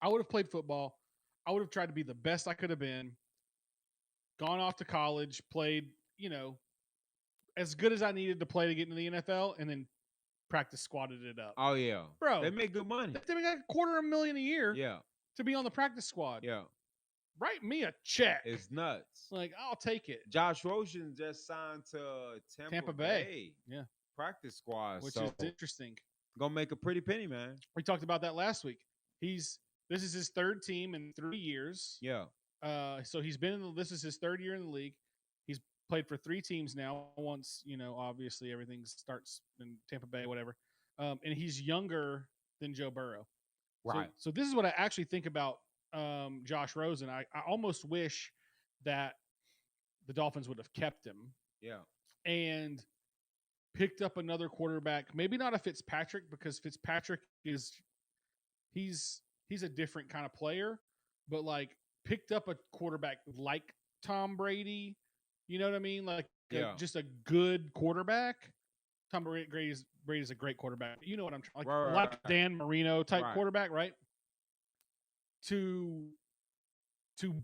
I would have played football. I would have tried to be the best I could have been. Gone off to college, played, as good as I needed to play to get into the NFL, and then practice squatted it up. oh yeah, Bro, they make good money. They make like $250,000 a year. Yeah, to be on the practice squad. yeah. Write me a check. It's nuts. Like, I'll take it. Josh Rosen just signed to Tampa Bay. Yeah. Practice squad. Which so is interesting. Gonna make a pretty penny, man. We talked about that last week. This is his third team in 3 years. Yeah. So he's been this is his third year in the league. He's played for 3 teams now. Once, obviously everything starts in Tampa Bay, whatever. And he's younger than Joe Burrow. Right. So this is what I actually think about Josh Rosen. I almost wish that the Dolphins would have kept him Yeah. and picked up another quarterback. Maybe not a Fitzpatrick, because Fitzpatrick is he's a different kind of player, but like picked up a quarterback like Tom Brady. You know what I mean? Like Yeah. just a good quarterback. Tom Brady's a great quarterback. You know what I'm trying Right, like right. Dan Marino type Right. quarterback, right? To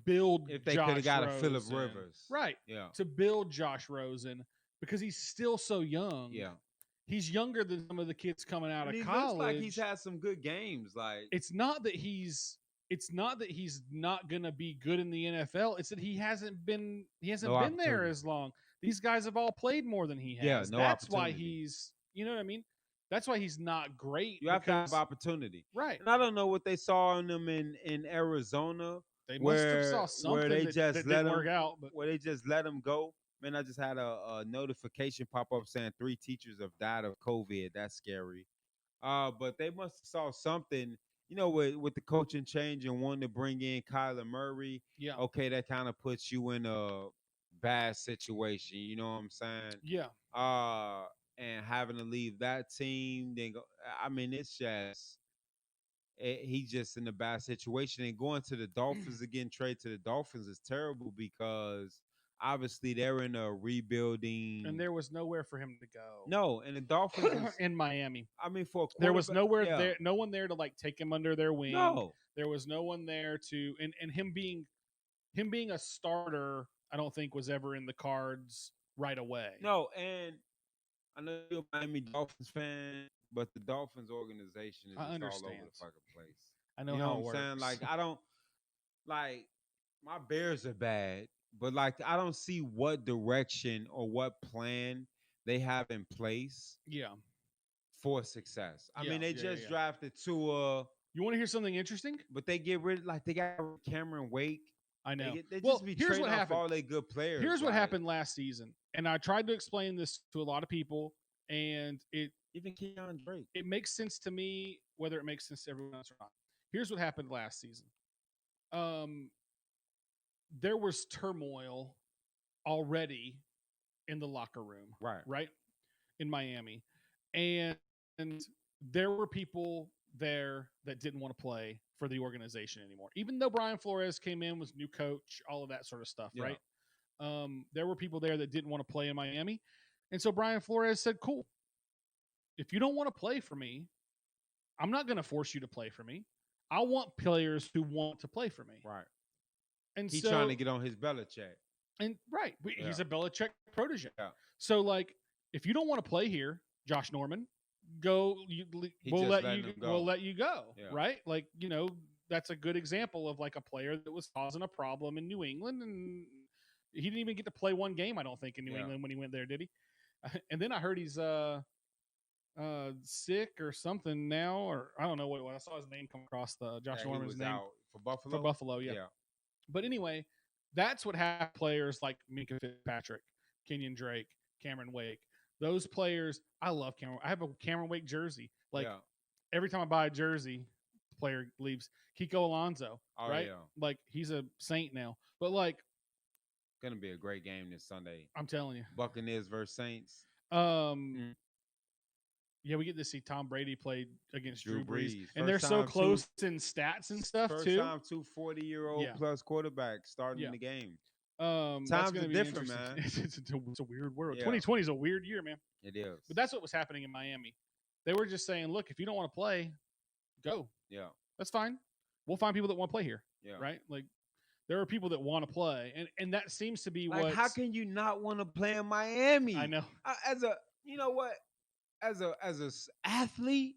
build If they could have Josh got a Phillip Rosen, Rivers. right? Yeah. To build Josh Rosen because he's still so young. Yeah. He's younger than some of the kids coming out And of he college. looks like he's had some good games. Like, It's not that he's not gonna be good in the NFL. It's that he hasn't been no been there opportunity. as long. These guys have all played more than he has. Yeah, no That's why opportunity. he's, you know what I mean? That's why he's not great. You have to have because opportunity. right. And I don't know what they saw in him in Arizona, They must have saw where something they that just let didn't work him out. But where they just let him go. Man, I just had a notification pop up saying 3 teachers have died of COVID. That's scary. But they must have saw something, with the coaching change and wanting to bring in Kyler Murray. yeah, Okay, that kind of puts you in a bad situation. You know what I'm saying? yeah, Uh, and having to leave that team, then go. I mean, it's just he's just in a bad situation. And going to the Dolphins again, trade to the Dolphins is terrible because obviously they're in a rebuilding. and there was nowhere for him to go. No, and the Dolphins is. in Miami. I mean, for a There was nowhere yeah. there, no one there to like take him under their wing. No, There was no one there to, and him being a starter, I don't think was ever in the cards right away. no, and I know you're a Miami Dolphins fan, but the Dolphins organization is I just all understand. over the fucking place. I know You know how what I'm it works. saying? Like, I don't like my Bears are bad, but like I don't see what direction or what plan they have in place yeah. for success. I Yeah, mean, they yeah, just yeah. drafted Tua, You want to hear something interesting? but they get rid like they got Cameron Wake. I know. They Well, just be here's trading what off happened. all their good players. Here's what like, happened last season, and I tried to explain this to a lot of people, and even Keon Drake. it makes sense to me, whether it makes sense to everyone else or not. Here's what happened last season. There was turmoil already in the locker room, right in Miami, and there were people there that didn't want to play for the organization anymore. Even though Brian Flores came in, was new coach, all of that sort of stuff, Yeah. right? There were people there that didn't want to play in Miami, and so Brian Flores said, "Cool, if you don't want to play for me, I'm not going to force you to play for me. I want players who want to play for me." Right. And He's so, trying to get on his Belichick. and right, he's Yeah. a Belichick protege. Yeah. So, like, if you don't want to play here, Josh Norman, go. We'll let you go. Yeah. Right? Like, that's a good example of like a player that was causing a problem in New England, and he didn't even get to play one game, I don't think, in New England when he went there, did he? And then I heard he's sick or something now, or I don't know what it was. I saw his name come across the Josh Norman's name out for Buffalo. for Buffalo, yeah. But anyway, that's what happened. Players like Minka Fitzpatrick, Kenyon Drake, Cameron Wake. Those players, I love Cameron. I have a Cameron Wake jersey. Like every time I buy a jersey, the player leaves. Kiko Alonso, right? Yeah. Like he's a saint now. But like, gonna be a great game this Sunday. I'm telling you, Buccaneers versus Saints. Yeah, we get to see Tom Brady play against Drew Brees. And First they're so time close in stats and stuff First too. time 40-year-old plus quarterbacks starting the game. Times are different, man. It's a weird world. 2020 is a weird year, man. It is. But that's what was happening in Miami. They were just saying, look, if you don't want to play, go. Yeah. That's fine. We'll find people that want to play here. Yeah. Right? Like there are people that want to play. And that seems to be like, how can you not want to play in Miami? I know. As a athlete,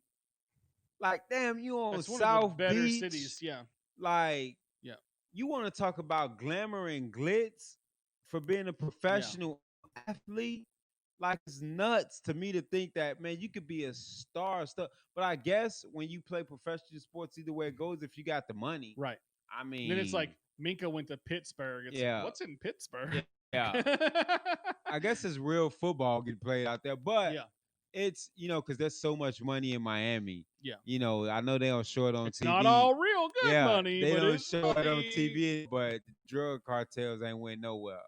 like damn, you on That's one South of the better Beach, cities, yeah. Like, you want to talk about glamour and glitz for being a professional athlete? Like, it's nuts to me to think that, man, you could be a star stuff. But I guess when you play professional sports, either way it goes, if you got the money, right? I mean, then it's like Minka went to Pittsburgh. It's like, what's in Pittsburgh? Yeah. I guess it's real football getting played out there, but it's because there's so much money in Miami. Yeah. I know they don't show it on It's not TV. all real good Yeah, money, they but don't it's show it on money. TV, but the drug cartels ain't went nowhere.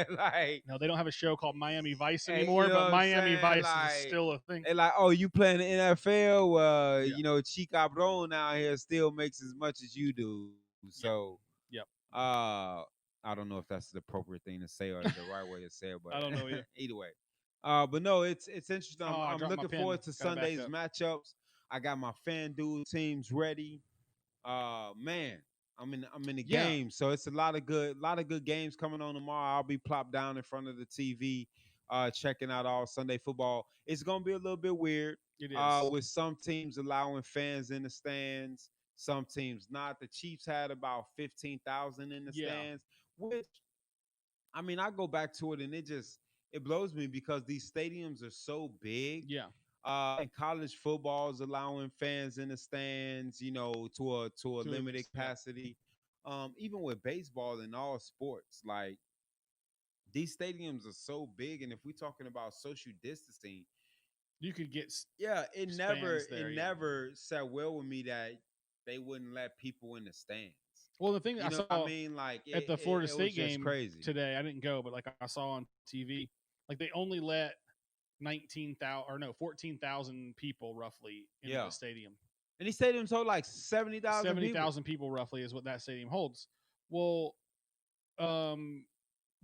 Like, No, they don't have a show called Miami Vice hey, you anymore, know but what I'm Miami saying? Vice is Like, still a thing. they like, oh, you playing the NFL? Yeah. Chica Cabron out here still makes as much as you do. Yep. So, Yep. I don't know if that's the appropriate thing to say or the right way to say it, but I don't know either. either way. But no, it's interesting. Oh, I I'm dropped my looking pen. forward to Got it back Sunday's up. matchups. I got my FanDuel teams ready. Man, I'm in the Yeah. game, so it's a lot of good games coming on tomorrow. I'll be plopped down in front of the TV, checking out all Sunday football. It's gonna be a little bit weird, It is. with some teams allowing fans in the stands, some teams not. The Chiefs had about 15,000 in the Yeah. stands, which I go back to it and it blows me because these stadiums are so big. Yeah. And college football is allowing fans in the stands, to a To limited yeah. capacity. Even with baseball and all sports, like these stadiums are so big, and if we're talking about social distancing, You could get yeah, it never fans there. it Yeah. never sat well with me that they wouldn't let people in the stands. Well, the thing I You know what I saw mean? Like at it, the it, Florida it was State just game crazy. today, I didn't go, but like I saw on TV, like they only let 19,000 or no 14,000 people roughly into Yeah. the stadium. And these stadiums hold like 70,000 people. 70,000 people roughly is what that stadium holds. Well, um,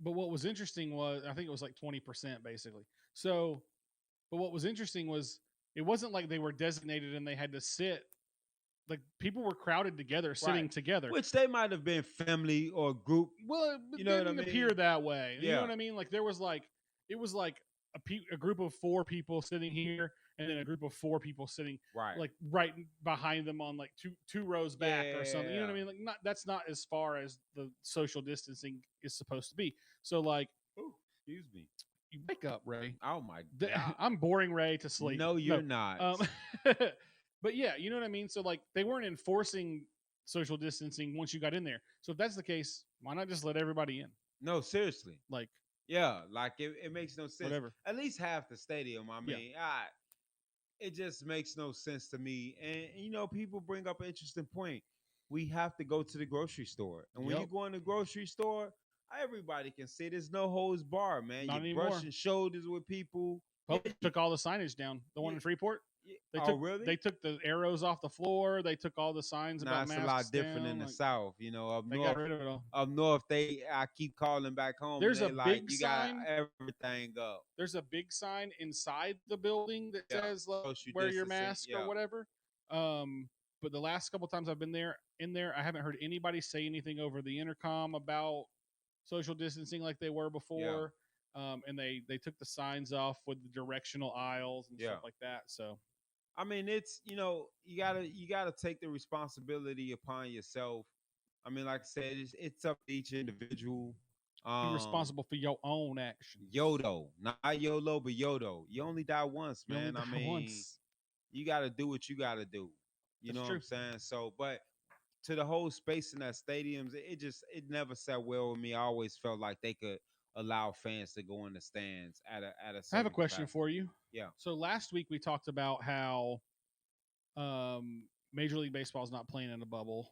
but what was interesting was I think it was like 20% basically. So, but what was interesting was it wasn't like they were designated and they had to sit. Like people were crowded together, sitting Right. together. Which they might have been family or group. Well, You it know what I didn't appear mean? that way. You know Yeah. what I mean? Like there was like it was like a group of four people sitting here, and then a group of four people sitting Right. like right behind them on like two rows back or something. You know what I Yeah. mean? Like not that's not as far as the social distancing is supposed to be. So like, Ooh, excuse me. you wake up, Ray. Oh my God. I'm boring Ray to sleep. No, you're No, not. but yeah, you know what I mean. So like they weren't enforcing social distancing once you got in there. So if that's the case, why not just let everybody in? No, seriously. Like Yeah, like it makes no sense. whatever. At least half the stadium. Yeah. It just makes no sense to me. And people bring up an interesting point. We have to go to the grocery store, and when you Yep. go in the grocery store, everybody can see. There's no holds bar, man. Not You're anymore. brushing shoulders with people. Publix took all the signage down. The one Yeah, in Freeport. yeah. They Oh, took really? they took the arrows off the floor. They took all the signs Nah, about it's a masks lot different in down. the Like South. Up they got north, rid of it all. I keep calling back home, and There's a they like, big you got sign. everything up. There's a big sign inside the building that Yeah, says like, social wear your distancing. mask or Yeah, whatever. But the last couple times I've been there, I haven't heard anybody say anything over the intercom about social distancing like they were yeah, before. And they took the signs off with the directional aisles and yeah. stuff like that. So It's you gotta take the responsibility upon yourself. Like I said, it's up to each individual. be Um, responsible for your own actions. Yodo, not YOLO, but Yodo. You only die once, You only man. die once. You gotta do what you gotta do. You That's know what true. I'm saying? So, but to the whole space in that stadiums, it never sat well with me. I always felt like they could allow fans to go in the stands at a I have a certain question capacity. for you. Yeah, So last week we talked about how Major League Baseball is not playing in a bubble,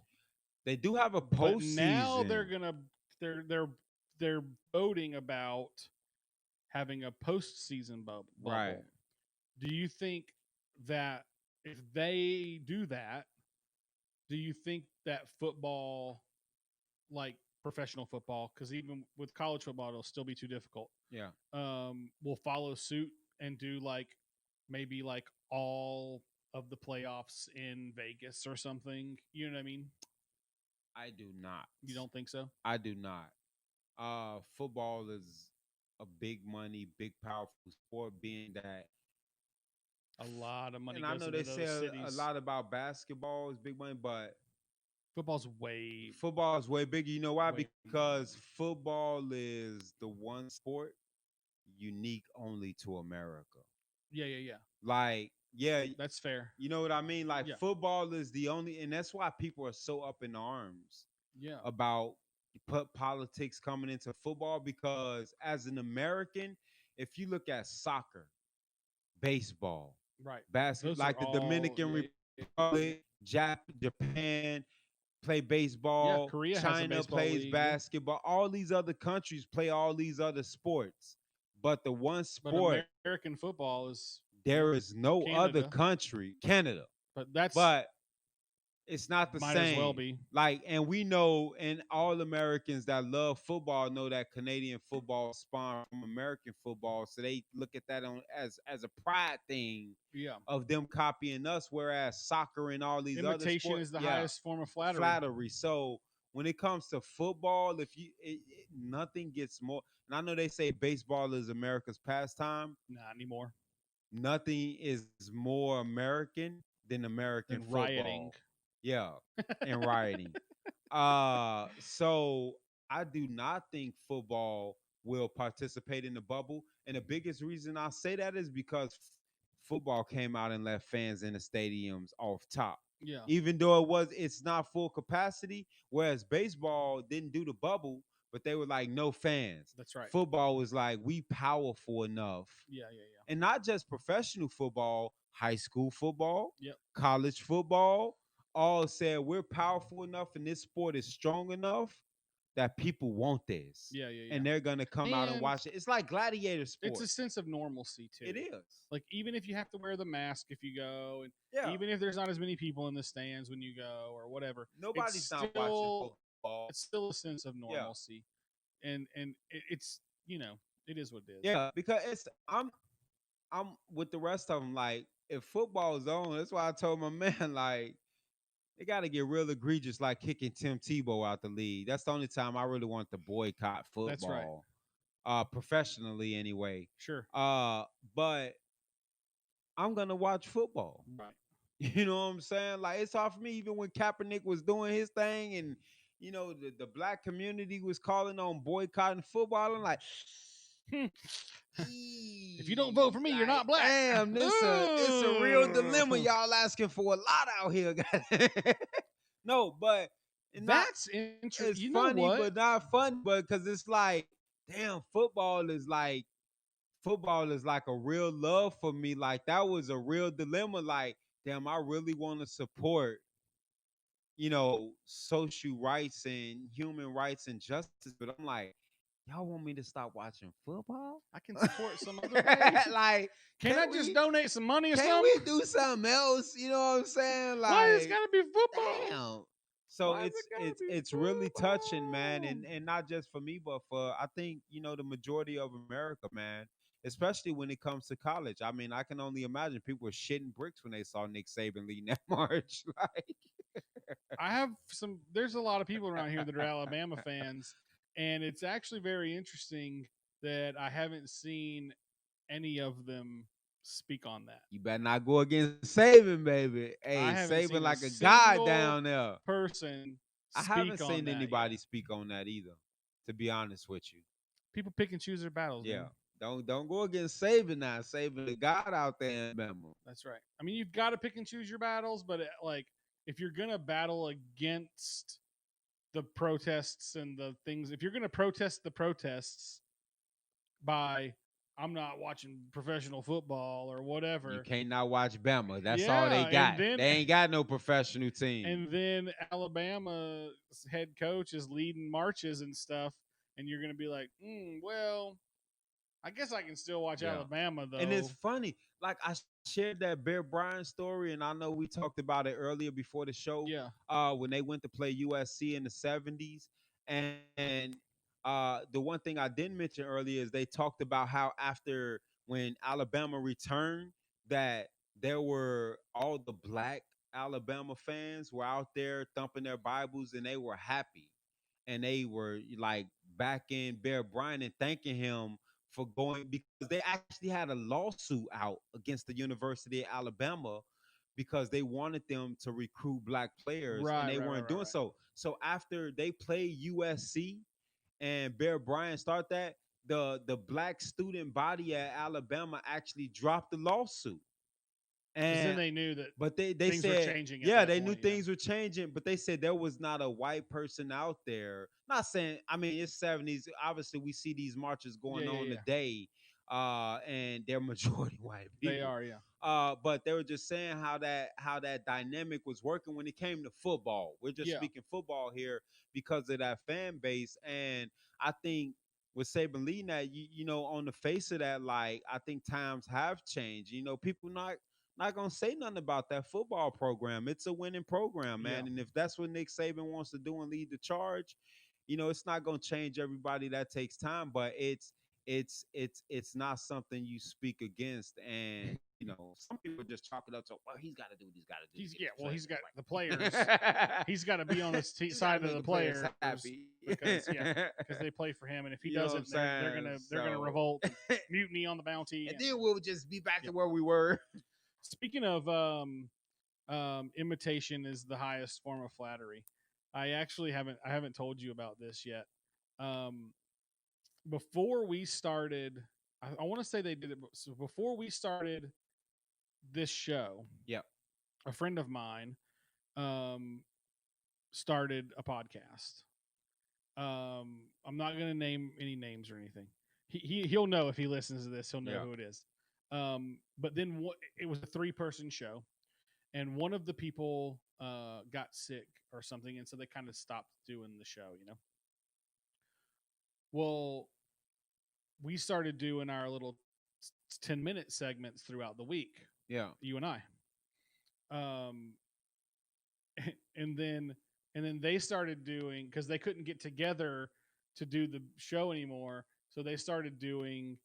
they do have a but now postseason. they're they're voting about having a postseason Right. bubble. Do you think that if they do that, do you think that football, like professional football, because even with college football, it'll still be too difficult, Yeah. will follow suit and do like maybe like all of the playoffs in Vegas or something? You know what I mean? I do not. You don't think so? I do not. Football is a big money, big powerful sport, being that, A lot of money and I goes know into they say those a cities. lot about basketball is big money, but Football's way, football is way bigger. You know why? way. Because football is the one sport unique only to America. Yeah, yeah, yeah. Like, yeah, That's fair. you know what I mean? Like, Yeah, football is the only, and that's why people are so up in arms yeah, about put politics coming into football, because as an American, if you look at soccer, baseball, Right. basket, Those are like the all Dominican yeah, Republic, Japan play yeah. baseball, Korea has a China baseball plays league, yeah. basketball, all these other countries play all these other sports. But the one But sport American football is, there is no other Canada. country, Canada, But that's but it's not the might as well same. be. Like, and we know, and all Americans that love football know that Canadian football spawned from American football, so they look at that on as a pride thing Yeah. of them copying us. Whereas soccer and all these other Imitation sports, is the yeah, highest form of flattery. flattery. So when it comes to football, if nothing gets more. And I know they say baseball is America's pastime. Not anymore. Nothing is more American than American Than rioting. football. Yeah, and rioting. So I do not think football will participate in the bubble. And the biggest reason I say that is because football came out and left fans in the stadiums off top. Yeah. Even though it's not full capacity, whereas baseball didn't do the bubble, but they were like no fans. That's right. Football was like we powerful enough, Yeah, yeah, yeah. and not just professional football, high school football, Yep. college football, all said we're powerful enough and this sport is strong enough that people want this. Yeah, yeah, And yeah. they're gonna come out and And watch it. It's like gladiator it's sport. a sense of normalcy too. It is. Like even if you have to wear the mask if you go, and Yeah. even if there's not as many people in the stands when you go or whatever, Nobody's not watching football. it's still a sense of Yeah. normalcy, and it's it is what it is. Yeah, because I'm with the rest of them. Like, if football is on, that's why I told my man, like, they got to get real egregious, like kicking Tim Tebow out the league. That's the only time I really want to boycott That's right. football, professionally anyway. Sure. But I'm gonna watch football. Right. You know what I'm saying? Like, it's hard for me, even when Kaepernick was doing his thing, and the black community was calling on boycotting football. I'm like, If you don't vote for me, you're like, not black. damn, it's a real dilemma. Y'all asking for a lot out here, guys. No, but That's interesting. it's You know funny, what? but not funny. But because it's like, damn, football is like a real love for me. Like, that was a real dilemma. Like, damn, I really want to support, social rights and human rights and justice. But I'm like, y'all want me to stop watching football? I can support some other way. Like, Can I just donate some money or can't something? we do something else? You know what I'm saying? Why it's Like, gotta be football? damn. So Why is it's it gotta it's be it's really touching, man, football? and not just for me, but for, I think, the majority of America, man. Especially when it comes to college. I mean, I can only imagine people were shitting bricks when they saw Nick Saban leading that march. Like, I have some. There's a lot of people around here that are Alabama fans, and it's actually very interesting that I haven't seen any of them speak on that. you better not go against Saban, baby. I Hey, haven't Saban seen a like a god single down there. person I haven't speak on seen that anybody yet. speak on that either, to be honest with you. People pick and choose their battles, Yeah. man. Don't go against Saban now. Saban the god out there in Bama. That's right. I mean, you've got to pick and choose your battles, but like if you're gonna battle against the protests and the things, if you're gonna protest the protests by I'm not watching professional football or You whatever. can't not watch Bama. That's all they Yeah, got. They ain't got no professional team. and then Alabama's head coach is leading marches and stuff, and you're gonna be like, well, I guess I can still watch Yeah. Alabama though. And it's funny. Like, I shared that Bear Bryant story, and I know we talked about it earlier before the show. Yeah. When they went to play USC in the 70s. And the one thing I didn't mention earlier is they talked about how after when Alabama returned, that there were all the black Alabama fans were out there thumping their Bibles and they were happy. And they were like backing Bear Bryant and thanking him for going, because they actually had a lawsuit out against the University of Alabama because they wanted them to recruit black players and they weren't doing Right. so. So after they played USC and Bear Bryant start that, the black student body at Alabama actually dropped the lawsuit. Because then And they knew that but they things were said, changing at yeah, that they knew point, yeah. things were changing, but they said there was not a white person out there. Not saying, I mean, it's 70s. Obviously, we see these marches going on Yeah. today. and they're majority white They people. are, yeah. But they were just saying how that dynamic was working when it came to football. We're just Yeah. speaking football here because of that fan base, and I think with Saban leading that, on the face of that, like I think times have changed. People not gonna say nothing about that football program. It's a winning program, Yeah. man. And if that's what Nick Saban wants to do and lead the charge, it's not gonna change everybody. That takes time, but it's not something you speak against. And some people just chalk it up to, well, he's got to do what he's got to do to He's get yeah, the well, players he's got the players. right. He's got to be on the He's got to side of make the the players players happy. because they play for him, and if he You know what I'm doesn't, they're saying? gonna So, revolt and mutiny on the bounty. and And then we'll just be back yeah. to where we were. Speaking of imitation is the highest form of flattery. I haven't told you about this yet. Um, before we started, I want to say they did it. So before we started this show, Yep. a friend of mine um, started a podcast. I'm not going to name any names or anything. He'll know if he listens to this. He'll know Yeah. who it is. But then it was a 3-person show, and one of the people got sick or something, and so they kind of stopped doing the show. Well, we started doing our little 10-minute segments throughout the week. Yeah. You and I. Um, and then they started doing, because they couldn't get together to do the show anymore, so they started doing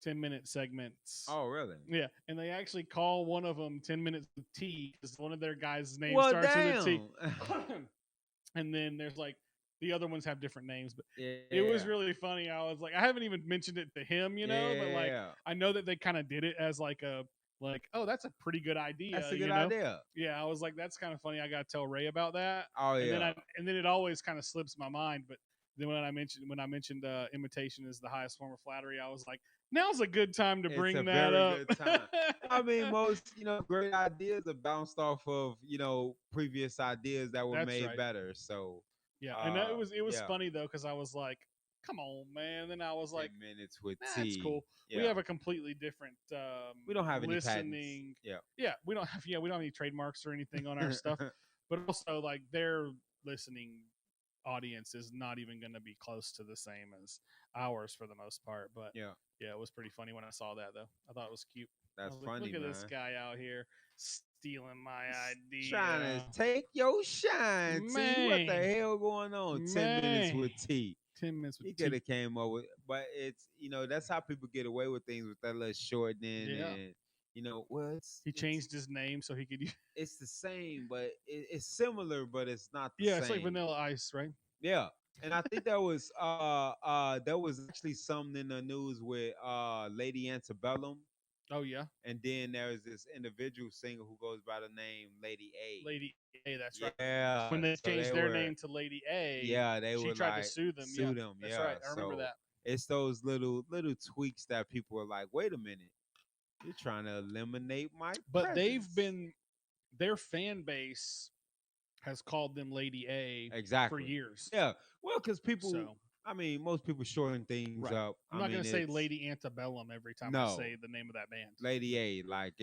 10-minute segments. Oh, really? Yeah, and they actually call one of them 10 minutes with T, because one of their guys' names Well, starts with a T. damn. And then there's like the other ones have different names, but Yeah. it was really funny. I was like, I haven't even mentioned it to him, but like Yeah. I know that they kind of did it as like oh, that's a pretty good idea. That's a good idea. Yeah, I was like, that's kind of funny. I got to tell Ray about that. Oh, and yeah. then it always kind of slips my mind. But then when I mentioned imitation is the highest form of flattery, I was like, now's a good time to bring It's a that very up. good time. I mean, most great ideas are bounced off of previous ideas that were That's made right. better. So Yeah, and it was yeah. funny though, because I was like, come on, man. Then I was 10 like, minutes with that's T. cool. Yeah. We have a completely different We don't have any patents. listening. Yeah. We don't have any trademarks or anything on our stuff. But also, like, their listening audience is not even going to be close to the same as ours for the most part. But yeah, it was pretty funny when I saw that, though. I thought it was cute. that's like, funny, look at man. this guy out here stealing my idea. Trying to take your shine, T. What the Man. hell going on? 10 minutes with T. 10 minutes He with could T. have came up with, but it's that's how people get away with things, with that little shortening. Yeah. And well, He changed his name so he could use. It's the same, but it's similar, but it's not the Yeah, same. it's like Vanilla Ice, right? Yeah. And I think there was actually something in the news with Lady Antebellum. Oh yeah, And then there's this individual singer who goes by the name Lady A. Lady A. That's right. Yeah. When they so changed they their were, name to Lady A, yeah, they she were tried like, to sue them. Sue them. That's Yeah. right. I remember So that. it's those little tweaks that people are like, wait a minute, you're trying to eliminate my But presence. their fan base has called them Lady A Exactly for years. Yeah. Well, because people, So I mean, most people shorten things right. up. I'm not going to say Lady Antebellum every time I say the name of that band. Lady A, like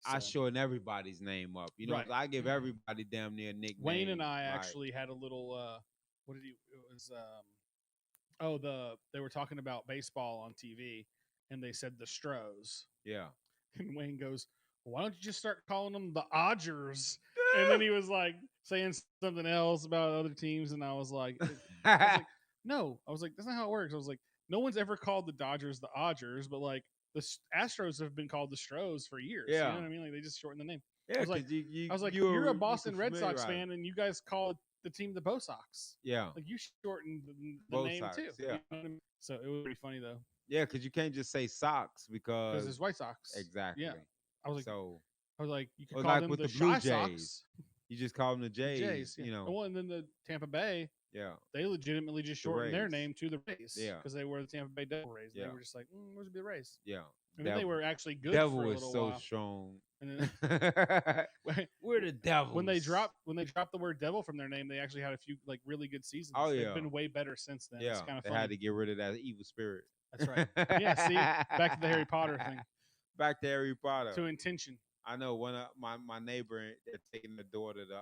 I shorten everybody's name up. Right. I give everybody damn near a nickname. Wayne and I actually had a little. What did he? It was. They were talking about baseball on TV, and they said the Stros. Yeah. And Wayne goes, "Why don't you just start calling them the Odgers?" And then he was like saying something else about other teams, and I was like, "No." I was like, "That's not how it works." I was like, "No one's ever called the Dodgers the Odgers, but like the Astros have been called the Stros for years." Yeah. You know what I mean? Like they just shortened the name. Yeah, I was like, you're a Boston Red Sox fan, and you guys call the team the Bo Sox. Yeah. Like you shortened the name Sox, too. Yeah. You know what I mean? So it was pretty funny though. Yeah, because you can't just say Sox because there's White Sox. Exactly. Yeah. I was like, you could call like them with the Blue Shy Jays. Sox. You just call them the Jays. Yeah. Well, and then the Tampa Bay. Yeah. They legitimately just shortened their name to the Rays. Yeah. Because they were the Tampa Bay Devil Rays. Yeah. They were just like, where's the Rays? Yeah. And then they were actually good Devil for a is little so while. strong. And then we're the Devils. When they dropped the word devil from their name, they actually had a few like really good seasons. Oh yeah. They've been way better since then. Yeah. It's kind of they funny. had to get rid of that evil spirit. That's right. Yeah, see? Back to the Harry Potter thing. Back to Harry Potter. To intention. I know one of my neighbor, they're taking their daughter to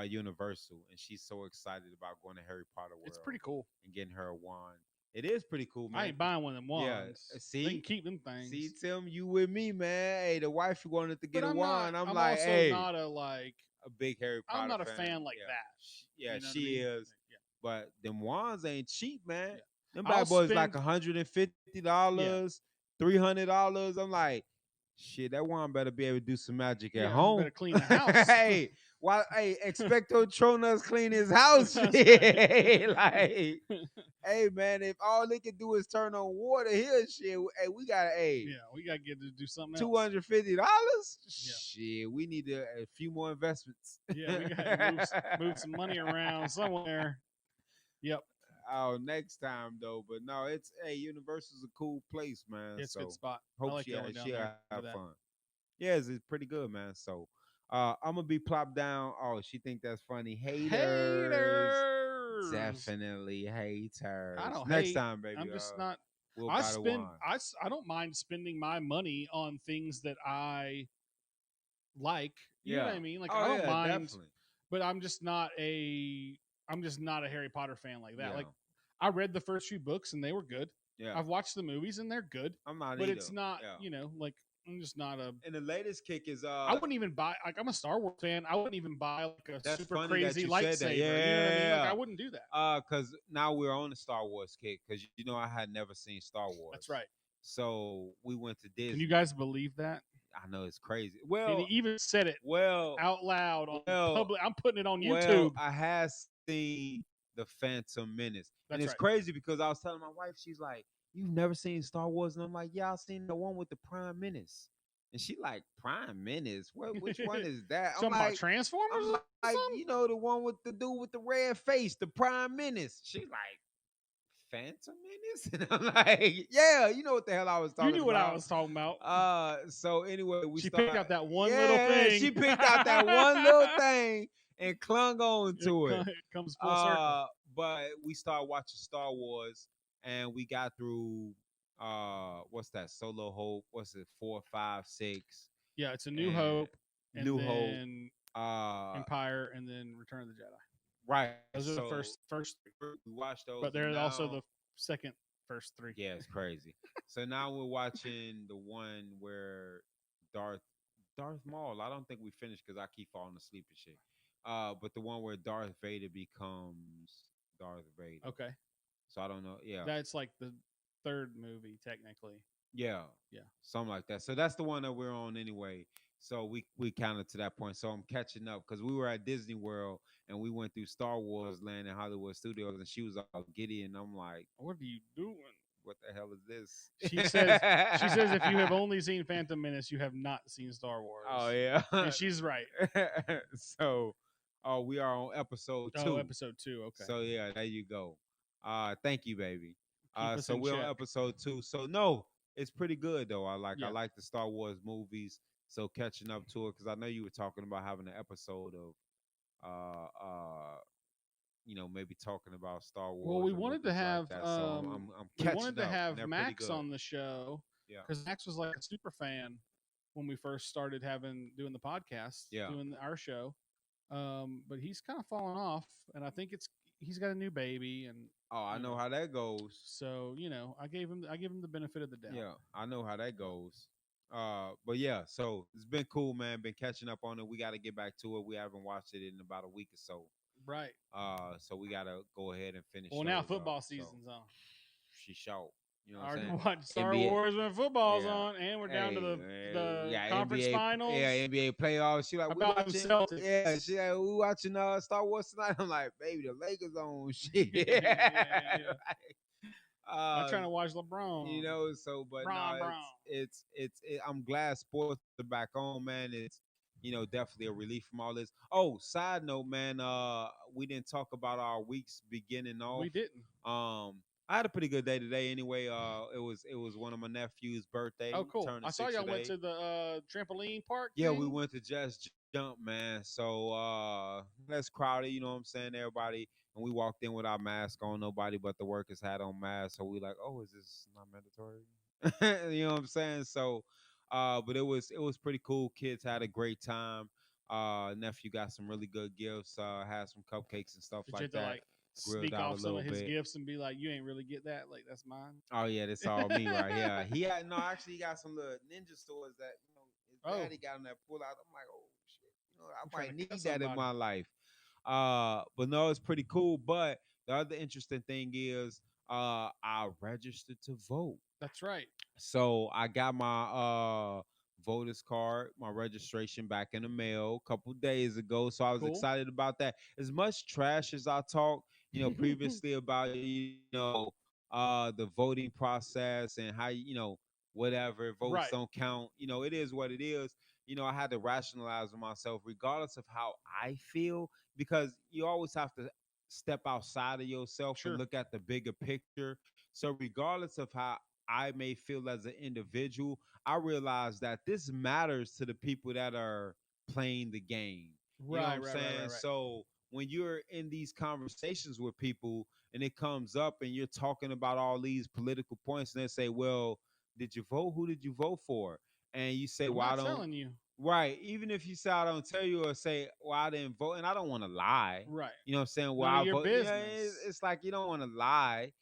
Universal, and she's so excited about going to Harry Potter It's World pretty cool. and getting her a wand. It is pretty cool, I man. ain't buying one of them Yeah, wands. They can see, keep them things. Tim, you with me, man? Hey, the wife wanted to But get a I'm not. wand. I'm I'm like, also hey, not a like. a big Harry I'm Potter not a fan. fan like Yeah, that. yeah, You know what I she mean? is. But them wands ain't cheap, man. Yeah. Them I'll bad boys like spend. Yeah. $150, $300. I'm like, shit, that wand better be able to do some magic at Yeah. You home. better clean the house. Hey, why? Hey, Expecto Patronus clean his house. That's Shit. right. Like, hey, man, if all they can do is turn on water here, shit. Hey, we got Yeah. We gotta get to do something else. $250. Yeah. Shit, we need a few more investments. Yeah. We gotta move some money around somewhere. Yep. Oh, next time though. But no, it's hey, Universal's a cool place, man. It's a good So spot. I hope like going down she there have for that. fun. Yeah, it's pretty good, man. So I'm gonna be plopped down. Oh, she think that's funny. Haters. Haters. Definitely haters. I don't Next hate. time, baby. I'm just not. We'll I buy the spend. wine. I don't mind spending my money on things that I like. You know Yeah. what I mean? Like I Oh don't yeah, mind, definitely. but I'm just not a. I'm just not a Harry Potter fan like that. Yeah. Like I read the first few books and they were good. Yeah. I've watched the movies and they're good, I'm not but either. it's not. Yeah. You know, like I'm just not a. And the latest kick is I wouldn't even buy. Like I'm a Star Wars fan. I wouldn't even buy like a that's super funny that crazy you said that. lightsaber. Yeah, You know what I mean? Like yeah, I wouldn't do that. yeah. Cause now we're on the Star Wars kick, cause you know I had never seen Star Wars. That's right. So we went to Disney. Can you guys believe that? I know it's crazy. And he even said it Well, out loud on well, public. I'm putting it on well. YouTube. I had seen the Phantom Menace, and That's it's right. crazy because I was telling my wife, she's like, "You've never seen Star Wars?" And I'm like, "Yeah, I've seen the one with the Prime Menace." And she like, "Prime Menace? What? Which one is that?" Something about Transformers or like, something? you know, the one with the dude with the red face, the Prime Menace. She like, Phantom Menace? And I'm like, yeah, you know what the hell I was You talking knew what I about. was talking about. So anyway, we She start. picked out that one little Yeah, thing. she picked out that one little thing and clung on It, to it. it comes full circle. But we started watching Star Wars, and we got through what's that? Solo Hope. What's it? 4, 5, 6. Yeah, it's a New and Hope, and New Hope. then Uh, Empire, and then Return of the Jedi. right. Those are the So first three. we watched those, But they're and also now- the second first three. Yeah, it's crazy. So now we're watching the one where Darth Maul. I don't think we finished because I keep falling asleep and shit. But the one where Darth Vader becomes Darth Vader. Okay. So I don't know. Yeah. That's like the third movie, technically. Yeah. Yeah. Something like that. So that's the one that we're on anyway. So we counted to that point. So I'm catching up because we were at Disney World and we went through Star Wars Land and Hollywood Studios, and she was all giddy, and I'm like, What are you doing? what the hell is this? She says if you have only seen Phantom Menace, you have not seen Star Wars. Oh yeah. And she's right. So we are on episode 2. Oh, episode 2. Okay. So yeah, there you go. Thank you, baby. Keep us So in we're on check. episode 2. So no, it's pretty good though. I Yeah. like the Star Wars movies. So catching up to it, because I know you were talking about having an episode of maybe talking about Star Wars. Well, we or wanted to movies have like that. So I'm we catching wanted to up, have and they're pretty Max good. on the show Yeah. because Max was like a super fan when we first started doing the podcast, Yeah. doing our show. But he's kind of fallen off, and I think he's got a new baby, and Oh, I know how that goes. so I gave him the benefit of the doubt. Yeah, I know how that goes. But yeah, so it's been cool, man. Been catching up on it. We got to get back to it. We haven't watched it in about a week or so. Right. So we got to go ahead and finish. Well, now those football up. season's on. She shout. You know I what I'm already saying? watched Star NBA Wars when football's Yeah. on, and we're down to the yeah, conference NBA, finals. Yeah, NBA playoffs. She like, How we about them watching. Celtics? Yeah, she like, we watching Star Wars tonight. I'm like, baby, the Lakers on shit. Yeah. I'm Like, trying to watch LeBron. you know, so but Bron, no, Bron. it's I'm glad sports are back on, man. It's definitely a relief from all this. Oh, side note, man, we didn't talk about our weeks beginning off. We didn't. I had a pretty good day today. Anyway, it was one of my nephew's birthday. Oh, cool. Turning I saw 6 y'all went today. to the trampoline park. Yeah, we thing. went to Just Jump, man. So less crowded, you know what I'm saying? Everybody and we walked in with our mask on. Nobody but the workers had on masks, so we like, oh, is this not mandatory? You know what I'm saying? So, but it was pretty cool. Kids had a great time. Nephew got some really good gifts. Had some cupcakes and stuff Did you like have to that. like Grilled sneak out a off some little of his bit. gifts and be like, "You ain't really get that. Like that's mine." Oh yeah, that's all me right here. He had no, actually, he got some little ninja stores that his Oh, daddy got him that pull out. I'm like, oh shit, I I'm trying to might cut need that in somebody. my life. But no, it's pretty cool. But the other interesting thing is, I registered to vote. That's right. So I got my voter's card, my registration back in the mail a couple days ago. So I was Cool. excited about that. As much trash as I talked, previously about the voting process and how whatever votes Right. don't count. It is what it is. I had to rationalize with myself, regardless of how I feel, because you always have to step outside of yourself and Sure. look at the bigger picture. So regardless of how I may feel as an individual, I realize that this matters to the people that are playing the game. You know what Right. I'm Right. Right. saying? Right. Right. So when you're in these conversations with people and it comes up and you're talking about all these political points and they say, well, did you vote? Who did you vote for? And you say, I'm well, I not don't. telling you. Right. Even if you say I don't tell you or say, well, I didn't vote, and I don't want to lie. Right. You know what I'm saying? Well, None of I your vote. It's, business. it's like you don't want to lie,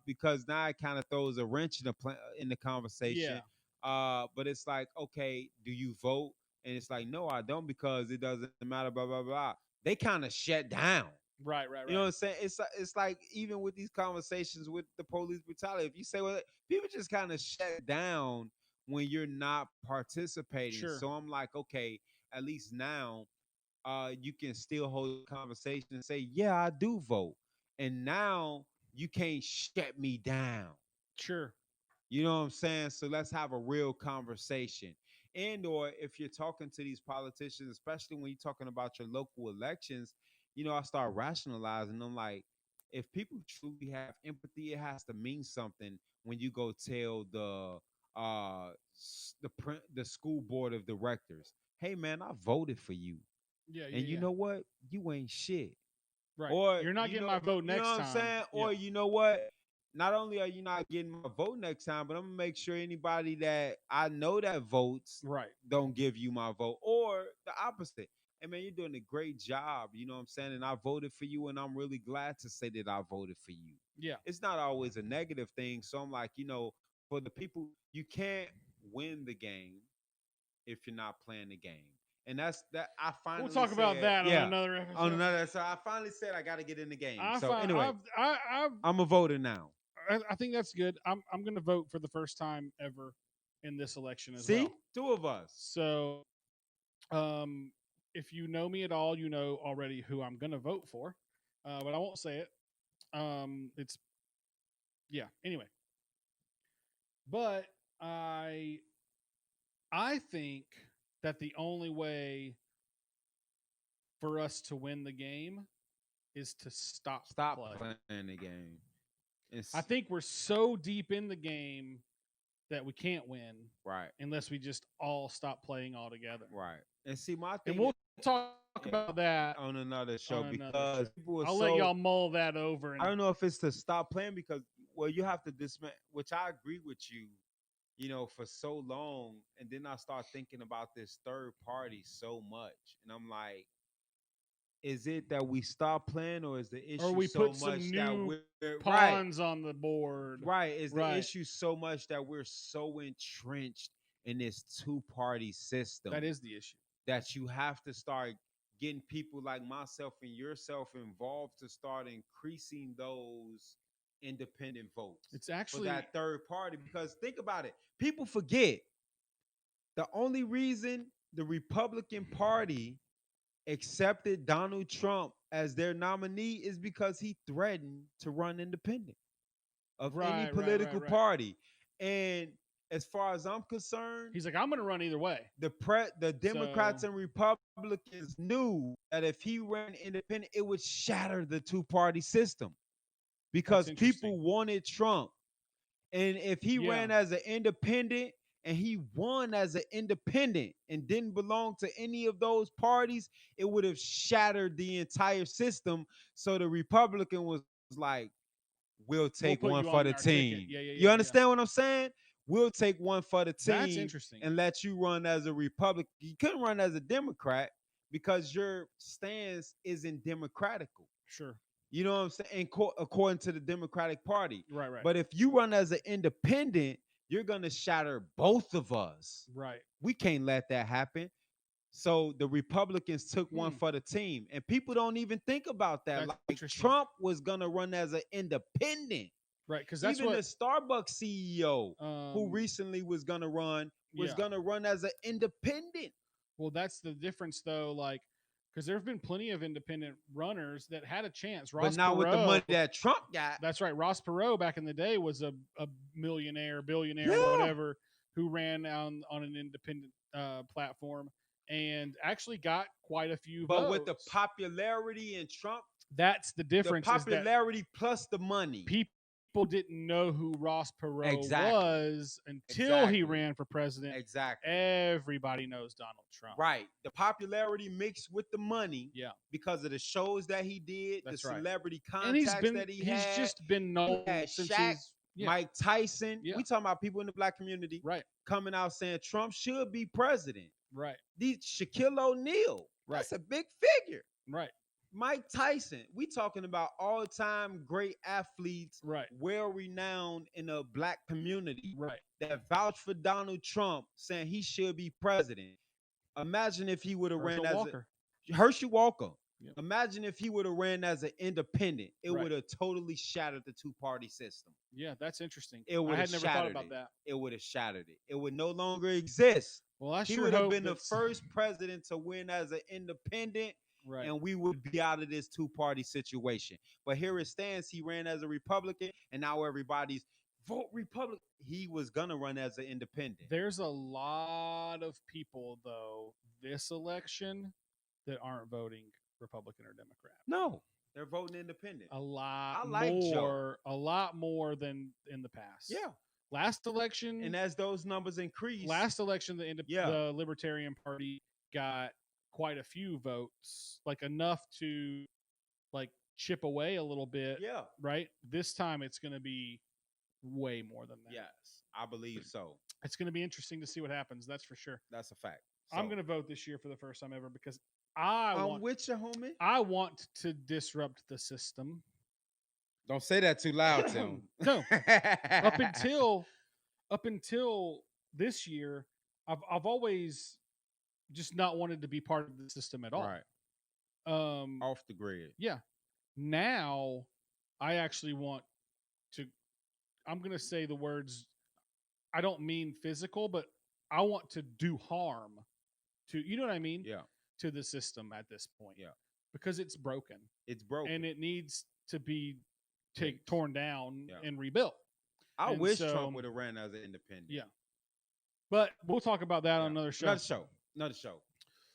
because now it kind of throws a wrench in the Yeah. conversation. But it's like, okay, do you vote? And it's like, no, I don't, because it doesn't matter. Blah blah blah. They kind of shut down. Right. Right. You know what Right. I'm saying? It's like even with these conversations with the police brutality, if you say, well, people just kind of shut down when you're not participating. Sure. So I'm like, okay, at least now you can still hold a conversation and say, yeah, I do vote. And now you can't shut me down. Sure. You know what I'm saying? So let's have a real conversation. And or if you're talking to these politicians, especially when you're talking about your local elections, I start rationalizing. I'm like, if people truly have empathy, it has to mean something when you go tell the school board of directors, hey man, I voted for you. Yeah. And Yeah. you Yeah. know what? You ain't shit. Right. Or You're not getting my vote you know next what I'm time. saying? Yeah. Or you know what? Not only are you not getting my vote next time, but I'm gonna make sure anybody that I know that votes Right. don't give you my vote. Or the opposite. Hey man, you're doing a great job. You know what I'm saying? And I voted for you, and I'm really glad to say that I voted for you. Yeah. It's not always a negative thing. So I'm like, for the people, you can't win the game if you're not playing the game. And that's that. I We'll finally talk about said, that on yeah, another on episode. another. So I finally said I got to get in the game. I So find anyway, I've I'm a voter now. I think that's good. I'm going to vote for the first time ever in this election as See, well. two of us. So, um, if you know me at all, you know already who I'm going to vote for, but I won't say it. It's yeah. Anyway, but I think that the only way for us to win the game is to stop Stop playing. playing the game. I It's think we're so deep in the game that we can't win right, unless we just all stop playing altogether. right. And see, my And thing we'll is, talk yeah, about that on another show on another show. because people are I'll let so. y'all mull that over I and don't know if it's to stop playing because, well, you have to dismantle, which I agree with you. For so long, and then I start thinking about this third party so much, and I'm like, is it that we stop playing, or is the or issue we so put some much that new we're right? pawns on the board. Right. Is the Right. issue so much that we're so entrenched in this two-party system That is the issue. that you have to start getting people like myself and yourself involved to start increasing those independent votes It's for actually that third party? Because think about it, people forget the only reason the Republican Party accepted Donald Trump as their nominee is because he threatened to run independent of any right, right, right, political right. party. And as far as I'm concerned, He's like, I'm going to run either way. the So Democrats and Republicans knew that if he ran independent, it would shatter the two-party system that's because interesting. people wanted Trump. And if he Yeah. ran as an independent and he won as an independent and didn't belong to any of those parties, it would have shattered the entire system. So the Republican was like, we'll take We'll one put you for on the our ticket. team. Yeah, yeah, You yeah, yeah. understand what I'm saying? We'll take one for the That's team interesting. and let you run as a Republican. You couldn't run as a Democrat because your stance isn't democratical. Sure. You know what I'm saying? According to the Democratic Party. Right, right, But if you run as an independent, you're going to shatter both of us. right. We can't let that happen. So the Republicans took one Hmm. for the team. And people don't even think about that. That's Like interesting. Trump was going to run as an independent. Right, because that's Even the what. Starbucks CEO who Um, recently was going to run was yeah. going to run as an independent. Well, that's the difference, though. Like, because there have been plenty of independent runners that had a chance. But Ross not with the money Perot. that Trump got. That's right. Ross Perot back in the day was a millionaire, billionaire, Yeah. whatever, who ran on an independent platform and actually got quite a few But votes. with the popularity in Trump, That's the the difference. Is that popularity plus the money. people didn't know who Ross Perot Exactly. was until he Exactly. ran for president. Exactly. Everybody knows Donald Trump. Right. The popularity mixed with the money Yeah, because of the shows that he did, that's the right. celebrity And contacts that he he's had. just been He known had since Shaq, he's yeah, Mike Tyson. yeah, We talking about people in the black community right, coming out saying Trump should be president. right, These Shaquille O'Neal, right, that's a big figure. right, Mike Tyson, we talking about all-time great athletes, right, well renowned in the black community right. that vouch for Donald Trump, saying he should be president. Imagine if he would have ran Herschel as Walker. a Hershey Walker. Yep. Imagine if he would have ran as an independent. It Right. would have totally shattered the two-party system. Yeah, that's interesting. It I would had have never thought shattered about it. that. It would have shattered it. It would no longer exist. Well, I He sure would have hope been the that's first president to win as an independent, right. and we would be out of this two-party situation. But here it stands. He ran as a Republican, and now everybody's vote Republican. He was gonna run as an independent. There's a lot of people though this election that aren't voting Republican or Democrat. No, they're voting independent. A lot I like more, Joe. a lot more than in the past. Yeah, Last election, and as those numbers increase, the yeah, Libertarian Party got quite a few votes, like enough to like chip away a little bit. yeah, Right. This time it's going to be way more than that. yes, I believe so. It's going to be interesting to see what happens. That's for sure. That's a fact. I'm So, going to vote this year for the first time ever because I'm with you, homie. I want to disrupt the system. Don't say that too loud, Tim. No, up until this year, I've always just not wanted to be part of the system at all. Right. Um, Off the grid. yeah. Now, I actually want to. I'm going to say the words. I don't mean physical, but I want to do harm to. You know what I mean? Yeah. To the system at this point. Yeah. Because it's broken. It's broken. And it needs to be Fixed. torn down Yeah. and rebuilt. I and wish so- Trump would have ran as an independent. Yeah. But we'll talk about that on another show. Another show.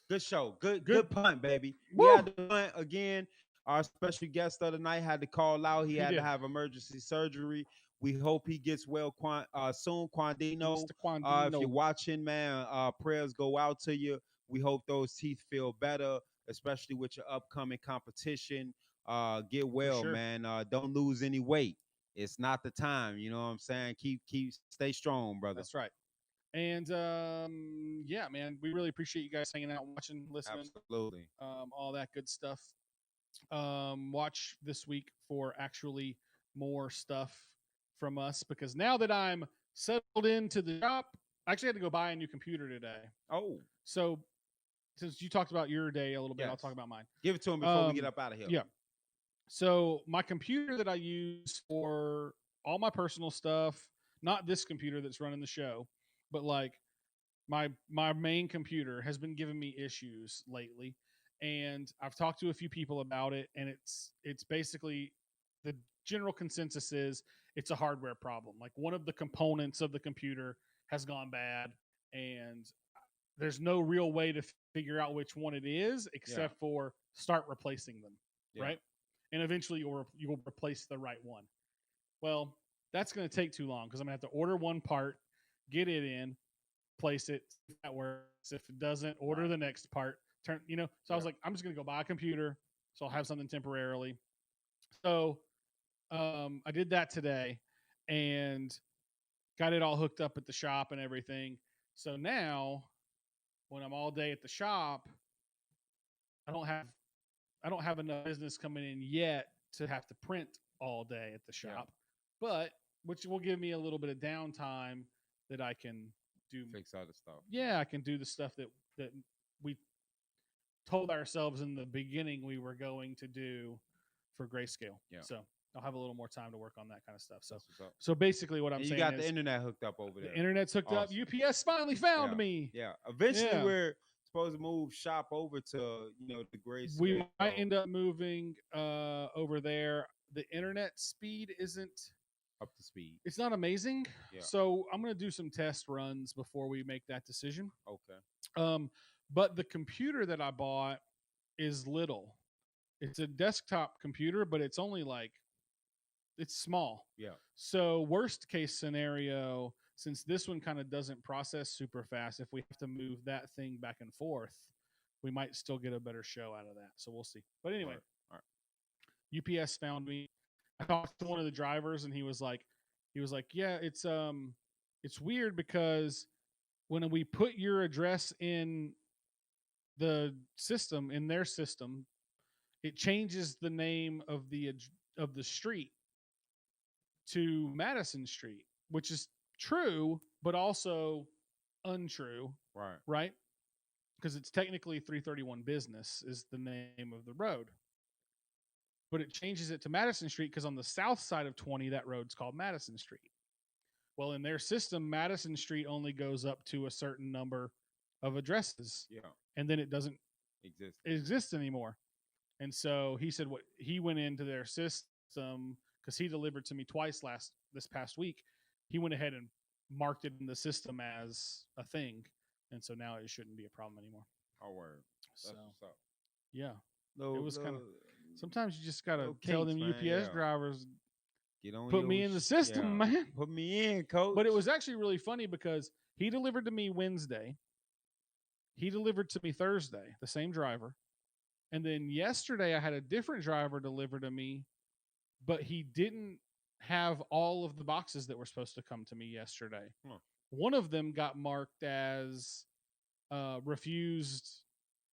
Good show. Good Good. punt, baby. Woo! We had the punt again. Our special guest of the night had to call out. He had did. to have emergency surgery. We hope he gets well soon. Quandino, Mr. Quandino. if you're watching, man, prayers go out to you. We hope those teeth feel better, especially with your upcoming competition. Get well, sure. man. Don't lose any weight. It's not the time. You know what I'm saying? Stay strong, brother. That's right. And yeah, man, we really appreciate you guys hanging out, watching, listening, Absolutely. all that good stuff. Watch this week for actually more stuff from us because now that I'm settled into the shop, I actually had to go buy a new computer today. Oh, So since you talked about your day a little bit, I'll Yes. talk about mine. give it to him before we get up out of here. Yeah. So my computer that I use for all my personal stuff, not this computer that's running the show, but like my main computer has been giving me issues lately. And I've talked to a few people about it, and it's basically the general consensus is it's a hardware problem. Like one of the components of the computer has gone bad, and there's no real way to figure out which one it is except for start replacing them, Yeah. right? And eventually you'll replace the right one. Well, that's going to take too long because I'm going to have to order one part, get it in, place it. If that works. If it doesn't, order the next part. Turn, So I was like, I'm just gonna go buy a computer, so I'll have something temporarily. So I did that today, and got it all hooked up at the shop and everything. So now, when I'm all day at the shop, I don't have enough business coming in yet to have to print all day at the shop, but which will give me a little bit of downtime that I can do fix other stuff. Yeah, I can do the stuff that we told ourselves in the beginning we were going to do for Grayscale. Yeah. So I'll have a little more time to work on that kind of stuff. So basically what I'm saying you got is the internet hooked up over there. The internet's hooked up. UPS finally found me. Yeah. Eventually we're supposed to move shop over to, the Grayscale. We might end up moving over there. The internet speed isn't up to speed. It's not amazing. Yeah. So I'm going to do some test runs before we make that decision. Okay. But the computer that I bought is little. It's a desktop computer, but it's only it's small. Yeah. So worst case scenario, since this one kind of doesn't process super fast, if we have to move that thing back and forth, we might still get a better show out of that. So we'll see. But anyway, All right. UPS found me. I talked to one of the drivers, and he was like, yeah, it's weird because when we put your address in the system, in their system, it changes the name of the street to Madison Street, which is true, but also untrue. Right. Right? Because it's technically 331 Business is the name of the road. But it changes it to Madison Street because on the south side of 20, that road's called Madison Street. Well, in their system, Madison Street only goes up to a certain number of addresses. Yeah. And then it doesn't exist anymore. And so he said he went into their system because he delivered to me twice this past week. He went ahead and marked it in the system as a thing. And so now it shouldn't be a problem anymore. Oh, word. That's what's up. Yeah. It was kind of, sometimes you just got to tell them UPS drivers, put me in the system, man. Put me in, coach. But it was actually really funny because he delivered to me Wednesday. He delivered to me Thursday, the same driver. And then yesterday I had a different driver deliver to me, but he didn't have all of the boxes that were supposed to come to me yesterday. Huh. One of them got marked as refused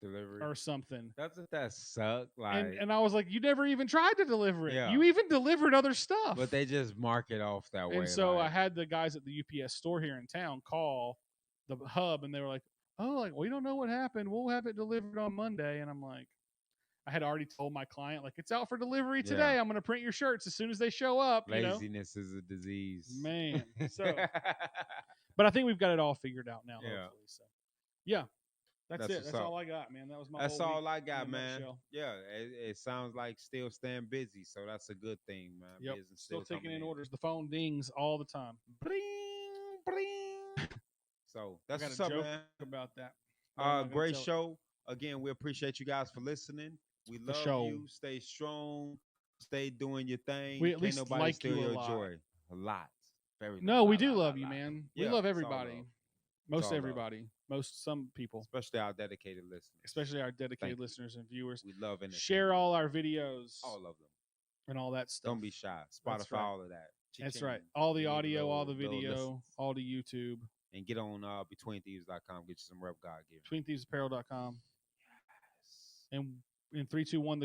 delivery or something. That sucked. And I was like, you never even tried to deliver it. Yeah. You even delivered other stuff. But they just mark it off that way. And so I had the guys at the UPS store here in town call the hub, and they were like, oh, we don't know what happened. We'll have it delivered on Monday. And I'm like, I had already told my client, it's out for delivery today. Yeah. I'm going to print your shirts as soon as they show up. Laziness is a disease. Man. So, but I think we've got it all figured out now. Yeah. Hopefully. So, yeah. That's it. That's all I got, man. That was my That's all I got, man. Nutshell. Yeah. It sounds like still staying busy. So that's a good thing, man. Yep. Still taking in orders. The phone dings all the time. Bling, bling. So that's what's up, man. About that. Great show. Again, we appreciate you guys for listening. We love you. Stay strong. Stay doing your thing. We at least nobody like steal you your lot. joy. A lot. Very. No, we do love you, man. We love everybody. Love. Most everybody. Some people. Especially our dedicated listeners. And viewers. We love it. Share all our videos. All of them. And all that stuff. Don't be shy. Spotify, all of that. That's right. All the audio, all the video, all the YouTube. And get on BetweenThieves.com. Get you some Rep God gear. BetweenThievesApparel.com. Yes. And in 3, 2, 1, the